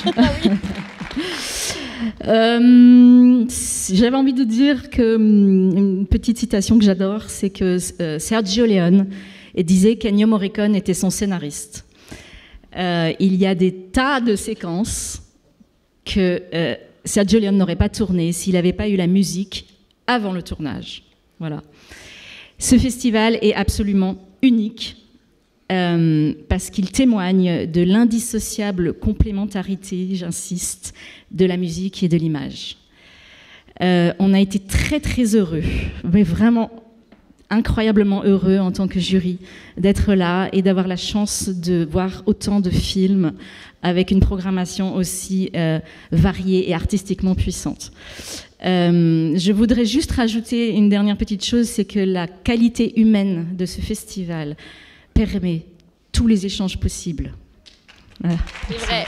J'avais envie de dire que une petite citation que j'adore, c'est que Sergio Leone disait qu'Ennio Morricone était son scénariste. Il y a des tas de séquences que Sergio Leone n'aurait pas tourné s'il n'avait pas eu la musique avant le tournage. Voilà. Ce festival est absolument unique parce qu'il témoigne de l'indissociable complémentarité, j'insiste, de la musique et de l'image. On a été très très heureux, mais vraiment incroyablement heureux en tant que jury d'être là et d'avoir la chance de voir autant de films avec une programmation aussi variée et artistiquement puissante. Je voudrais juste rajouter une dernière petite chose, c'est que la qualité humaine de ce festival permet tous les échanges possibles. Voilà. C'est vrai.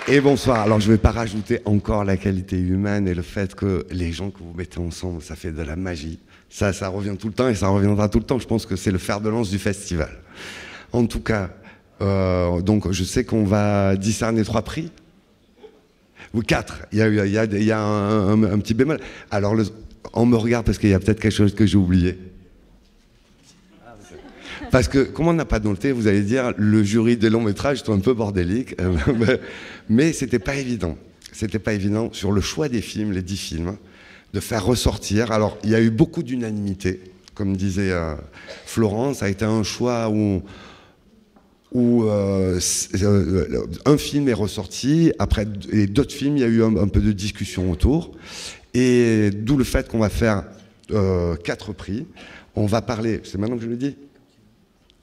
Et bonsoir. Alors, je ne vais pas rajouter encore la qualité humaine et le fait que les gens que vous mettez ensemble, ça fait de la magie. Ça revient tout le temps et ça reviendra tout le temps. Je pense que c'est le fer de lance du festival. En tout cas, donc je sais qu'on va discerner 3 prix. Ou 4. Il y a un petit bémol. Alors, on me regarde parce qu'il y a peut-être quelque chose que j'ai oublié. Parce que, comme on n'a pas noté, vous allez dire, le jury des longs métrages est un peu bordélique, mais c'était pas évident. C'était pas évident sur le choix des films, les 10 films, de faire ressortir. Alors, il y a eu beaucoup d'unanimité, comme disait Florence, ça a été un choix où un film est ressorti, après et d'autres films, il y a eu un peu de discussion autour, et d'où le fait qu'on va faire 4 prix. On va parler, c'est maintenant que je le dis?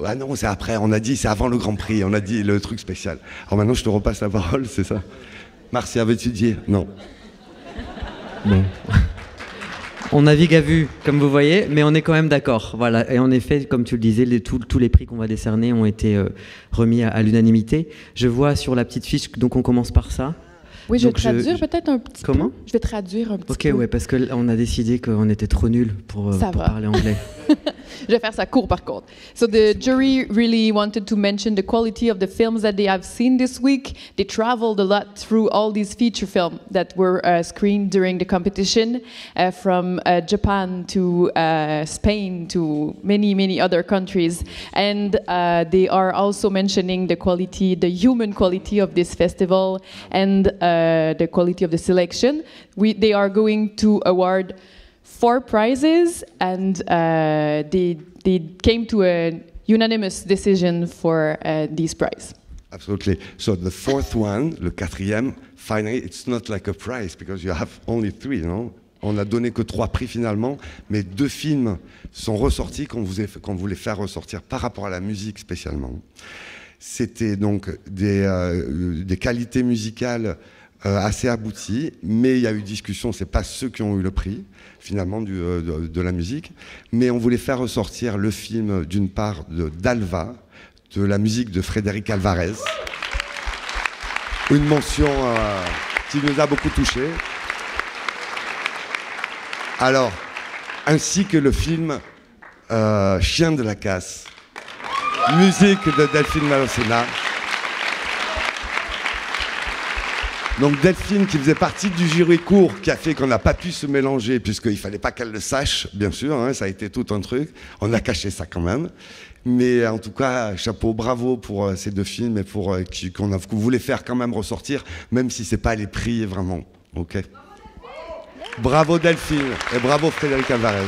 Ah non, c'est après, on a dit, c'est avant le Grand Prix, on a dit le truc spécial. Alors maintenant, je te repasse la parole, c'est ça? Marcia, veux-tu dire? Non. Bon. On navigue à vue, comme vous voyez, mais on est quand même d'accord. Voilà. Et en effet, comme tu le disais, tous les prix qu'on va décerner ont été remis à l'unanimité. Je vois sur la petite fiche, donc on commence par ça. Oui, je vais traduire peut-être un petit peu. Comment? Je vais traduire un petit peu. Ok, ouais, parce qu'on a décidé qu'on était trop nuls pour parler anglais. Je vais faire ça court par contre. So the jury really wanted to mention the quality of the films that they have seen this week. They traveled a lot through all these feature films that were screened during the competition, from Japan to Spain to many other countries. And they are also mentioning the quality, the human quality of this festival and the quality of the selection. They are going to award 4 prizes, and they came to a unanimous decision for these prizes. Absolutely. So the 4th one, le 4e, finally, it's not like a prize because you have only 3, no? On n'a donné que 3 prix finalement, mais 2 films sont ressortis qu'on voulait faire ressortir par rapport à la musique spécialement. C'était donc des qualités musicales assez abouties, mais il y a eu discussion, c'est pas ceux qui ont eu le prix finalement de la musique, mais on voulait faire ressortir le film d'une part d'Alva, de la musique de Frédéric Alvarez, une mention qui nous a beaucoup touchés. Alors, ainsi que le film Chien de la casse, musique de Delphine Malocena. Donc Delphine, qui faisait partie du jury court, qui a fait qu'on n'a pas pu se mélanger, puisqu'il ne fallait pas qu'elle le sache, bien sûr, hein, ça a été tout un truc. On a caché ça quand même. Mais en tout cas, chapeau, bravo pour ces deux films et pour qu'on voulait faire quand même ressortir, même si ce n'est pas les prix vraiment. Ok. Bravo Delphine et bravo Frédéric Alvarez.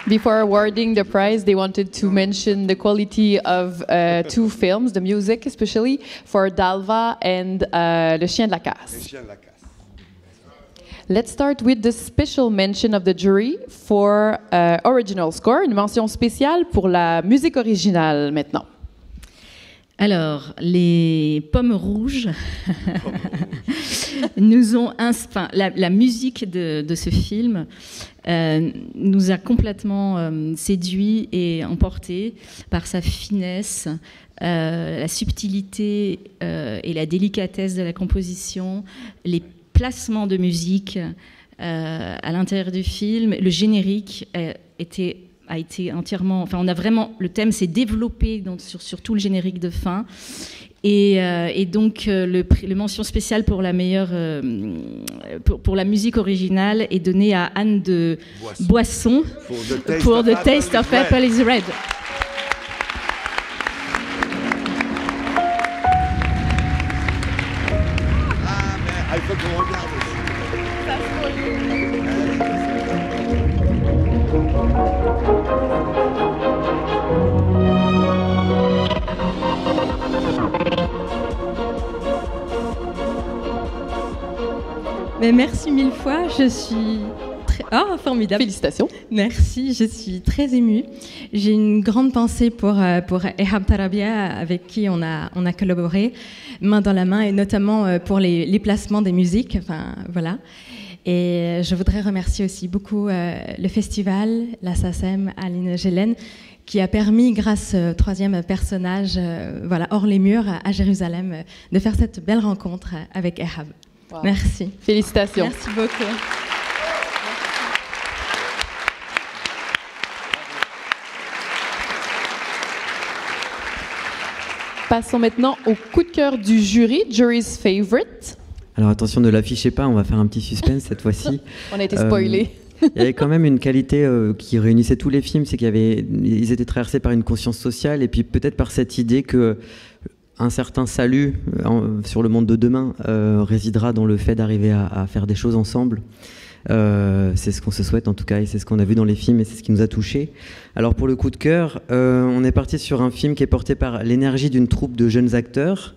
Before awarding the prize, they wanted to mention the quality of two films, the music especially, for Dalva and Le Chien de la Casse. Let's start with the special mention of the jury for original score, une mention spéciale pour la musique originale maintenant. Alors, les pommes rouges nous ont la musique de ce film nous a complètement séduit et emporté par sa finesse, la subtilité et la délicatesse de la composition, les placements de musique à l'intérieur du film. Le générique a été entièrement... Enfin, on a vraiment... Le thème s'est développé donc, sur tout le générique de fin. Et donc, le mention spéciale pour la meilleure... pour la musique originale est donnée à Anne de Boisson pour The Taste of Apple is Red. Il faut qu'on regarde aussi. Mais merci mille fois, je suis très... Oh, formidable. Félicitations. Merci, je suis très émue. J'ai une grande pensée pour Ehab Tarabia, avec qui on a collaboré main dans la main, et notamment pour les placements des musiques. Enfin, voilà. Et je voudrais remercier aussi beaucoup le festival, la SACEM, Aline Gélène, qui a permis, grâce au troisième personnage, voilà, hors les murs, à Jérusalem, de faire cette belle rencontre avec Ehab. Wow. Merci. Félicitations. Merci beaucoup. Passons maintenant au coup de cœur du jury, Jury's Favorite. Alors attention, ne l'affichez pas, on va faire un petit suspense cette fois-ci. On a été spoilés. Il y avait quand même une qualité qui réunissait tous les films, c'est qu'ils étaient traversés par une conscience sociale et puis peut-être par cette idée que un certain salut sur le monde de demain résidera dans le fait d'arriver à faire des choses ensemble. C'est ce qu'on se souhaite en tout cas, et c'est ce qu'on a vu dans les films, et c'est ce qui nous a touchés. Alors pour le coup de cœur, on est parti sur un film qui est porté par l'énergie d'une troupe de jeunes acteurs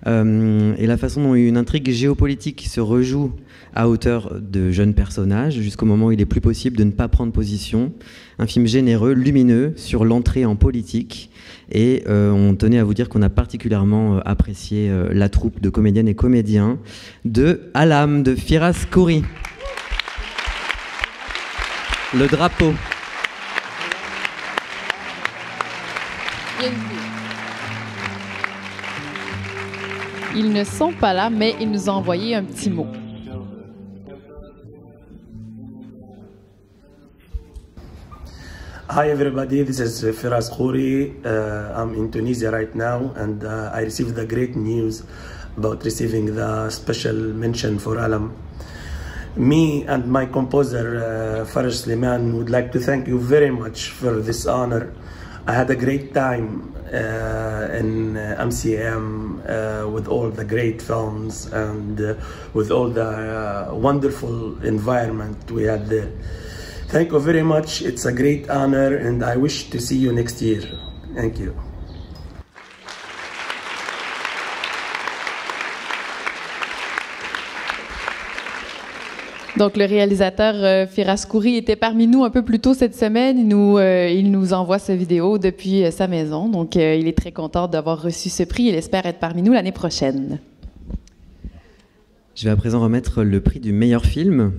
et la façon dont une intrigue géopolitique se rejoue à hauteur de jeunes personnages, jusqu'au moment où il est plus possible de ne pas prendre position. Un film généreux, lumineux, sur l'entrée en politique. Et on tenait à vous dire qu'on a particulièrement apprécié la troupe de comédiennes et comédiens de Alam, de Firas Khoury. Le drapeau. Ils ne sont pas là, mais ils nous ont envoyé un petit mot. Hi everybody, this is Firas Khoury. I'm in Tunisia right now, and I received the great news about receiving the special mention for Alam. Me and my composer Faraj Sliman would like to thank you very much for this honor. I had a great time in MCM with all the great films and with all the wonderful environment we had there. Thank you very much. It's a great honor, and I wish to see you next year. Thank you. Donc, le réalisateur Firas Khoury était parmi nous un peu plus tôt cette semaine. Il nous envoie sa vidéo depuis sa maison. Donc, il est très content d'avoir reçu ce prix. Il espère être parmi nous l'année prochaine. Je vais à présent remettre le prix du meilleur film.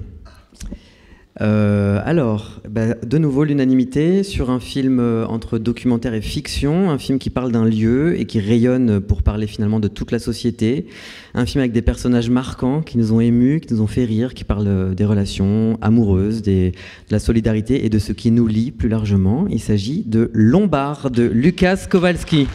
De nouveau l'unanimité sur un film entre documentaire et fiction, un film qui parle d'un lieu et qui rayonne pour parler finalement de toute la société, un film avec des personnages marquants qui nous ont émus, qui nous ont fait rire, qui parlent des relations amoureuses, de la solidarité et de ce qui nous lie plus largement. Il s'agit de Lombard de Lukas Kowalski.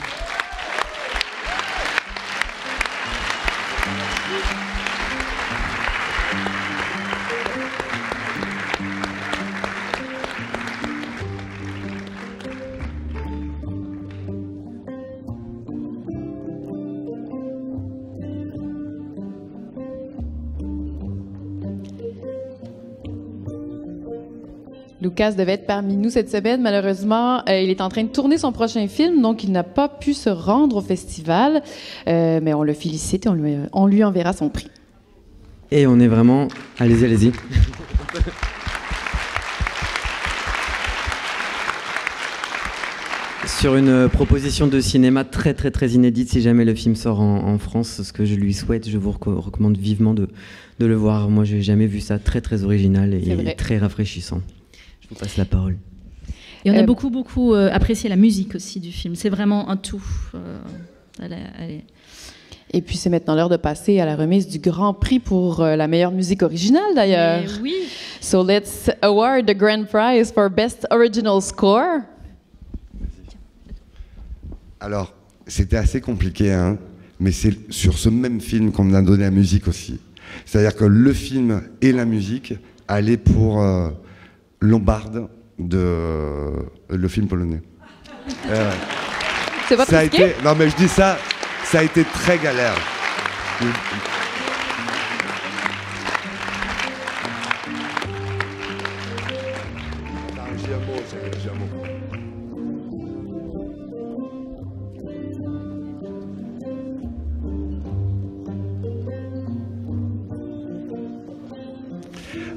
Lucas devait être parmi nous cette semaine. Malheureusement, il est en train de tourner son prochain film, donc il n'a pas pu se rendre au festival. Mais on le félicite et on lui enverra son prix. Et on est vraiment... Allez-y, allez-y. Sur une proposition de cinéma très très très inédite, si jamais le film sort en France, ce que je lui souhaite, je vous recommande vivement de le voir. Moi, j'ai jamais vu ça, très très original et très rafraîchissant. Je vous passe la parole. Et on a beaucoup apprécié la musique aussi du film. C'est vraiment un tout. Et puis c'est maintenant l'heure de passer à la remise du Grand Prix pour la meilleure musique originale d'ailleurs. Oui. So let's award the grand prize for Best Original Score. Alors, c'était assez compliqué, hein, mais c'est sur ce même film qu'on a donné la musique aussi. C'est-à-dire que le film et la musique allaient pour Lombard le film polonais. C'est pas ça a risqué? été, non mais je dis ça, ça a été très galère.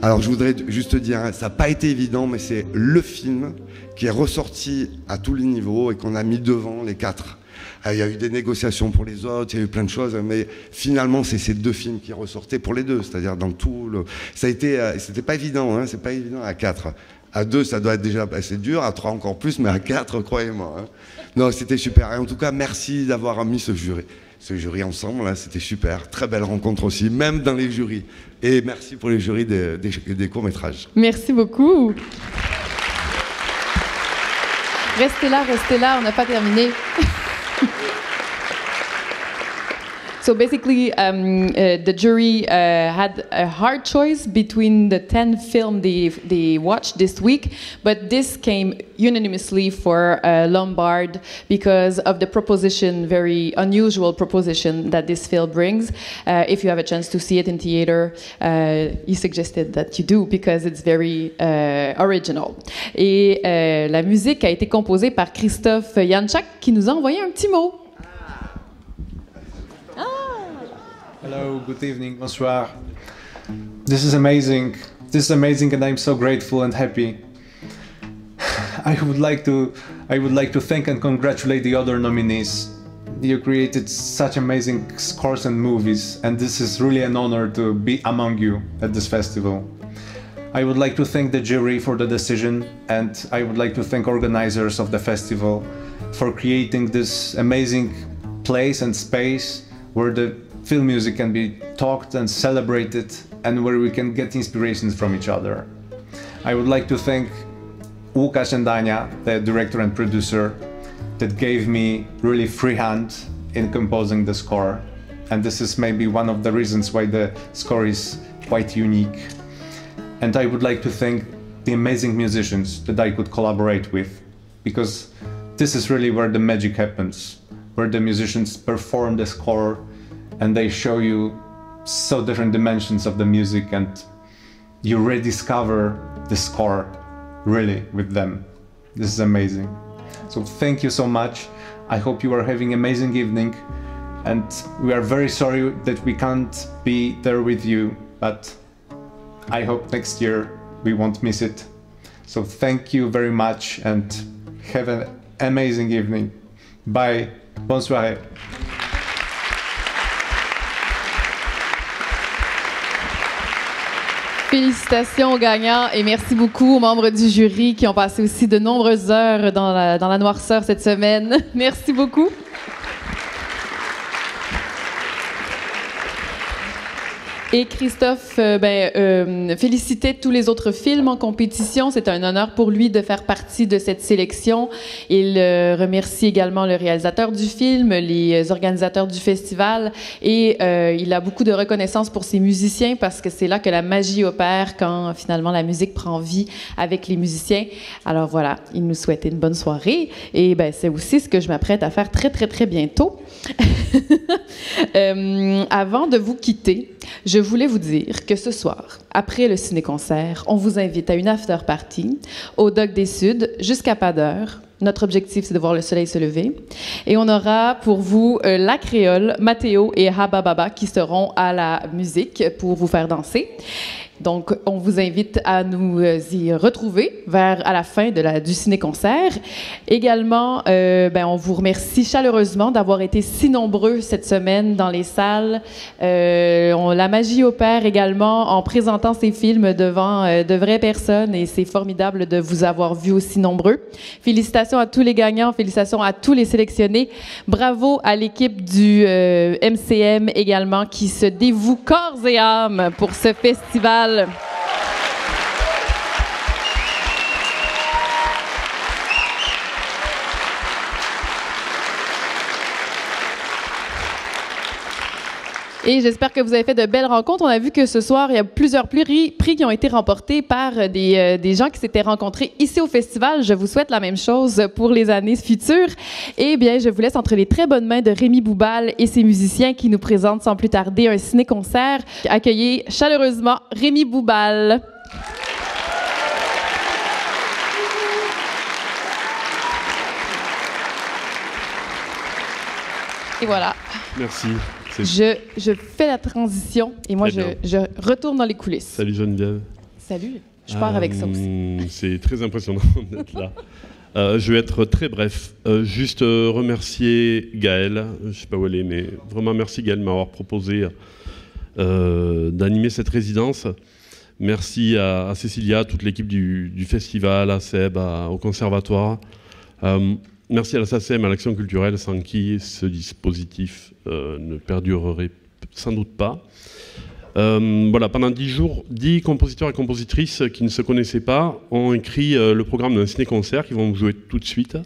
Alors je voudrais juste dire, ça n'a pas été évident, mais c'est le film qui est ressorti à tous les niveaux et qu'on a mis devant les 4. Il y a eu des négociations pour les autres, il y a eu plein de choses, mais finalement c'est ces 2 films qui ressortaient pour les 2, c'est-à-dire dans tout le... Ça a été, c'était pas évident, hein, c'est pas évident à 4. À 2, ça doit être déjà assez dur, à 3 encore plus, mais à 4, croyez-moi. Hein. Non, c'était super. Et en tout cas, merci d'avoir mis ce jury ensemble, là, c'était super. Très belle rencontre aussi, même dans les jurys. Et merci pour les jurys des courts-métrages. Merci beaucoup. Restez là, on n'a pas terminé. So basically, the jury had a hard choice between the 10 films they watched this week, but this came unanimously for Lombard because of the proposition, very unusual proposition that this film brings. If you have a chance to see it in theater, he suggested that you do because it's very original. Et la musique a été composée par Christophe Janczak qui nous a envoyé un petit mot. Hello, good evening, bonsoir. This is amazing, and I'm so grateful and happy. I would like to thank and congratulate the other nominees. You created such amazing scores and movies, and this is really an honor to be among you at this festival. I would like to thank the jury for the decision, and I would like to thank organizers of the festival for creating this amazing place and space where the film music can be talked and celebrated and where we can get inspirations from each other. I would like to thank Łukasz and Ania, the director and producer, that gave me really free hand in composing the score. And this is maybe one of the reasons why the score is quite unique. And I would like to thank the amazing musicians that I could collaborate with, because this is really where the magic happens, where the musicians perform the score and they show you so different dimensions of the music, and you rediscover the score really with them. This is amazing. So thank you so much. I hope you are having an amazing evening, and we are very sorry that we can't be there with you, but I hope next year we won't miss it. So thank you very much and have an amazing evening. Bye. Bonne soirée. Félicitations aux gagnants et merci beaucoup aux membres du jury qui ont passé aussi de nombreuses heures dans la noirceur cette semaine. Merci beaucoup. Et Christophe félicitait tous les autres films en compétition. C'est un honneur pour lui de faire partie de cette sélection. Il remercie également le réalisateur du film, les organisateurs du festival et il a beaucoup de reconnaissance pour ses musiciens parce que c'est là que la magie opère quand finalement la musique prend vie avec les musiciens. Alors voilà, il nous souhaitait une bonne soirée et c'est aussi ce que je m'apprête à faire très très très bientôt. Avant de vous quitter, je voulais vous dire que ce soir, après le ciné-concert, on vous invite à une after-party au Dock des Suds jusqu'à pas d'heure. Notre objectif, c'est de voir le soleil se lever. Et on aura pour vous La Créole, Mathéo et Habababa qui seront à la musique pour vous faire danser. Donc, on vous invite à nous y retrouver à la fin du ciné-concert. Également, on vous remercie chaleureusement d'avoir été si nombreux cette semaine dans les salles. La magie opère également en présentant ces films devant de vraies personnes et c'est formidable de vous avoir vus aussi nombreux. Félicitations à tous les gagnants, félicitations à tous les sélectionnés. Bravo à l'équipe du MCM également qui se dévoue corps et âme pour ce festival. Et j'espère que vous avez fait de belles rencontres. On a vu que ce soir, il y a plusieurs prix qui ont été remportés par des gens qui s'étaient rencontrés ici au festival. Je vous souhaite la même chose pour les années futures. Et bien, je vous laisse entre les très bonnes mains de Rémi Boubal et ses musiciens qui nous présentent sans plus tarder un ciné-concert. Accueillez chaleureusement Rémi Boubal. Et voilà. Merci. Je fais la transition et moi je retourne dans les coulisses. Salut Geneviève. Salut, je pars avec ça aussi. C'est très impressionnant d'être là. Je vais être très bref. Juste remercier Gaëlle, je ne sais pas où elle est, mais vraiment merci Gaëlle de m'avoir proposé d'animer cette résidence. Merci à Cécilia, à toute l'équipe du festival, à Seb, au conservatoire. Merci à la SACEM, à l'Action culturelle, sans qui ce dispositif ne perdurerait sans doute pas. Voilà, pendant 10 jours, 10 compositeurs et compositrices qui ne se connaissaient pas ont écrit le programme d'un ciné-concert qu'ils vont vous jouer tout de suite.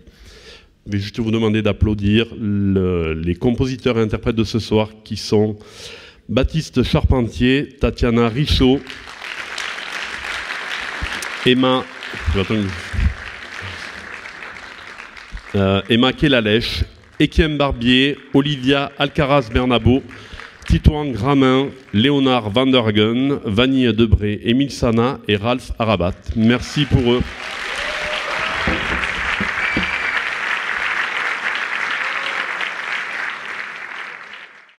Je vais juste vous demander d'applaudir les compositeurs et interprètes de ce soir qui sont Baptiste Charpentier, Tatiana Richaud, Emma Kelalèche, Étienne Barbier, Olivia Alcaraz-Bernabo, Titouan Gramin, Léonard Vandergen, Vanille Debré, Émile Sana et Ralph Arabat. Merci pour eux.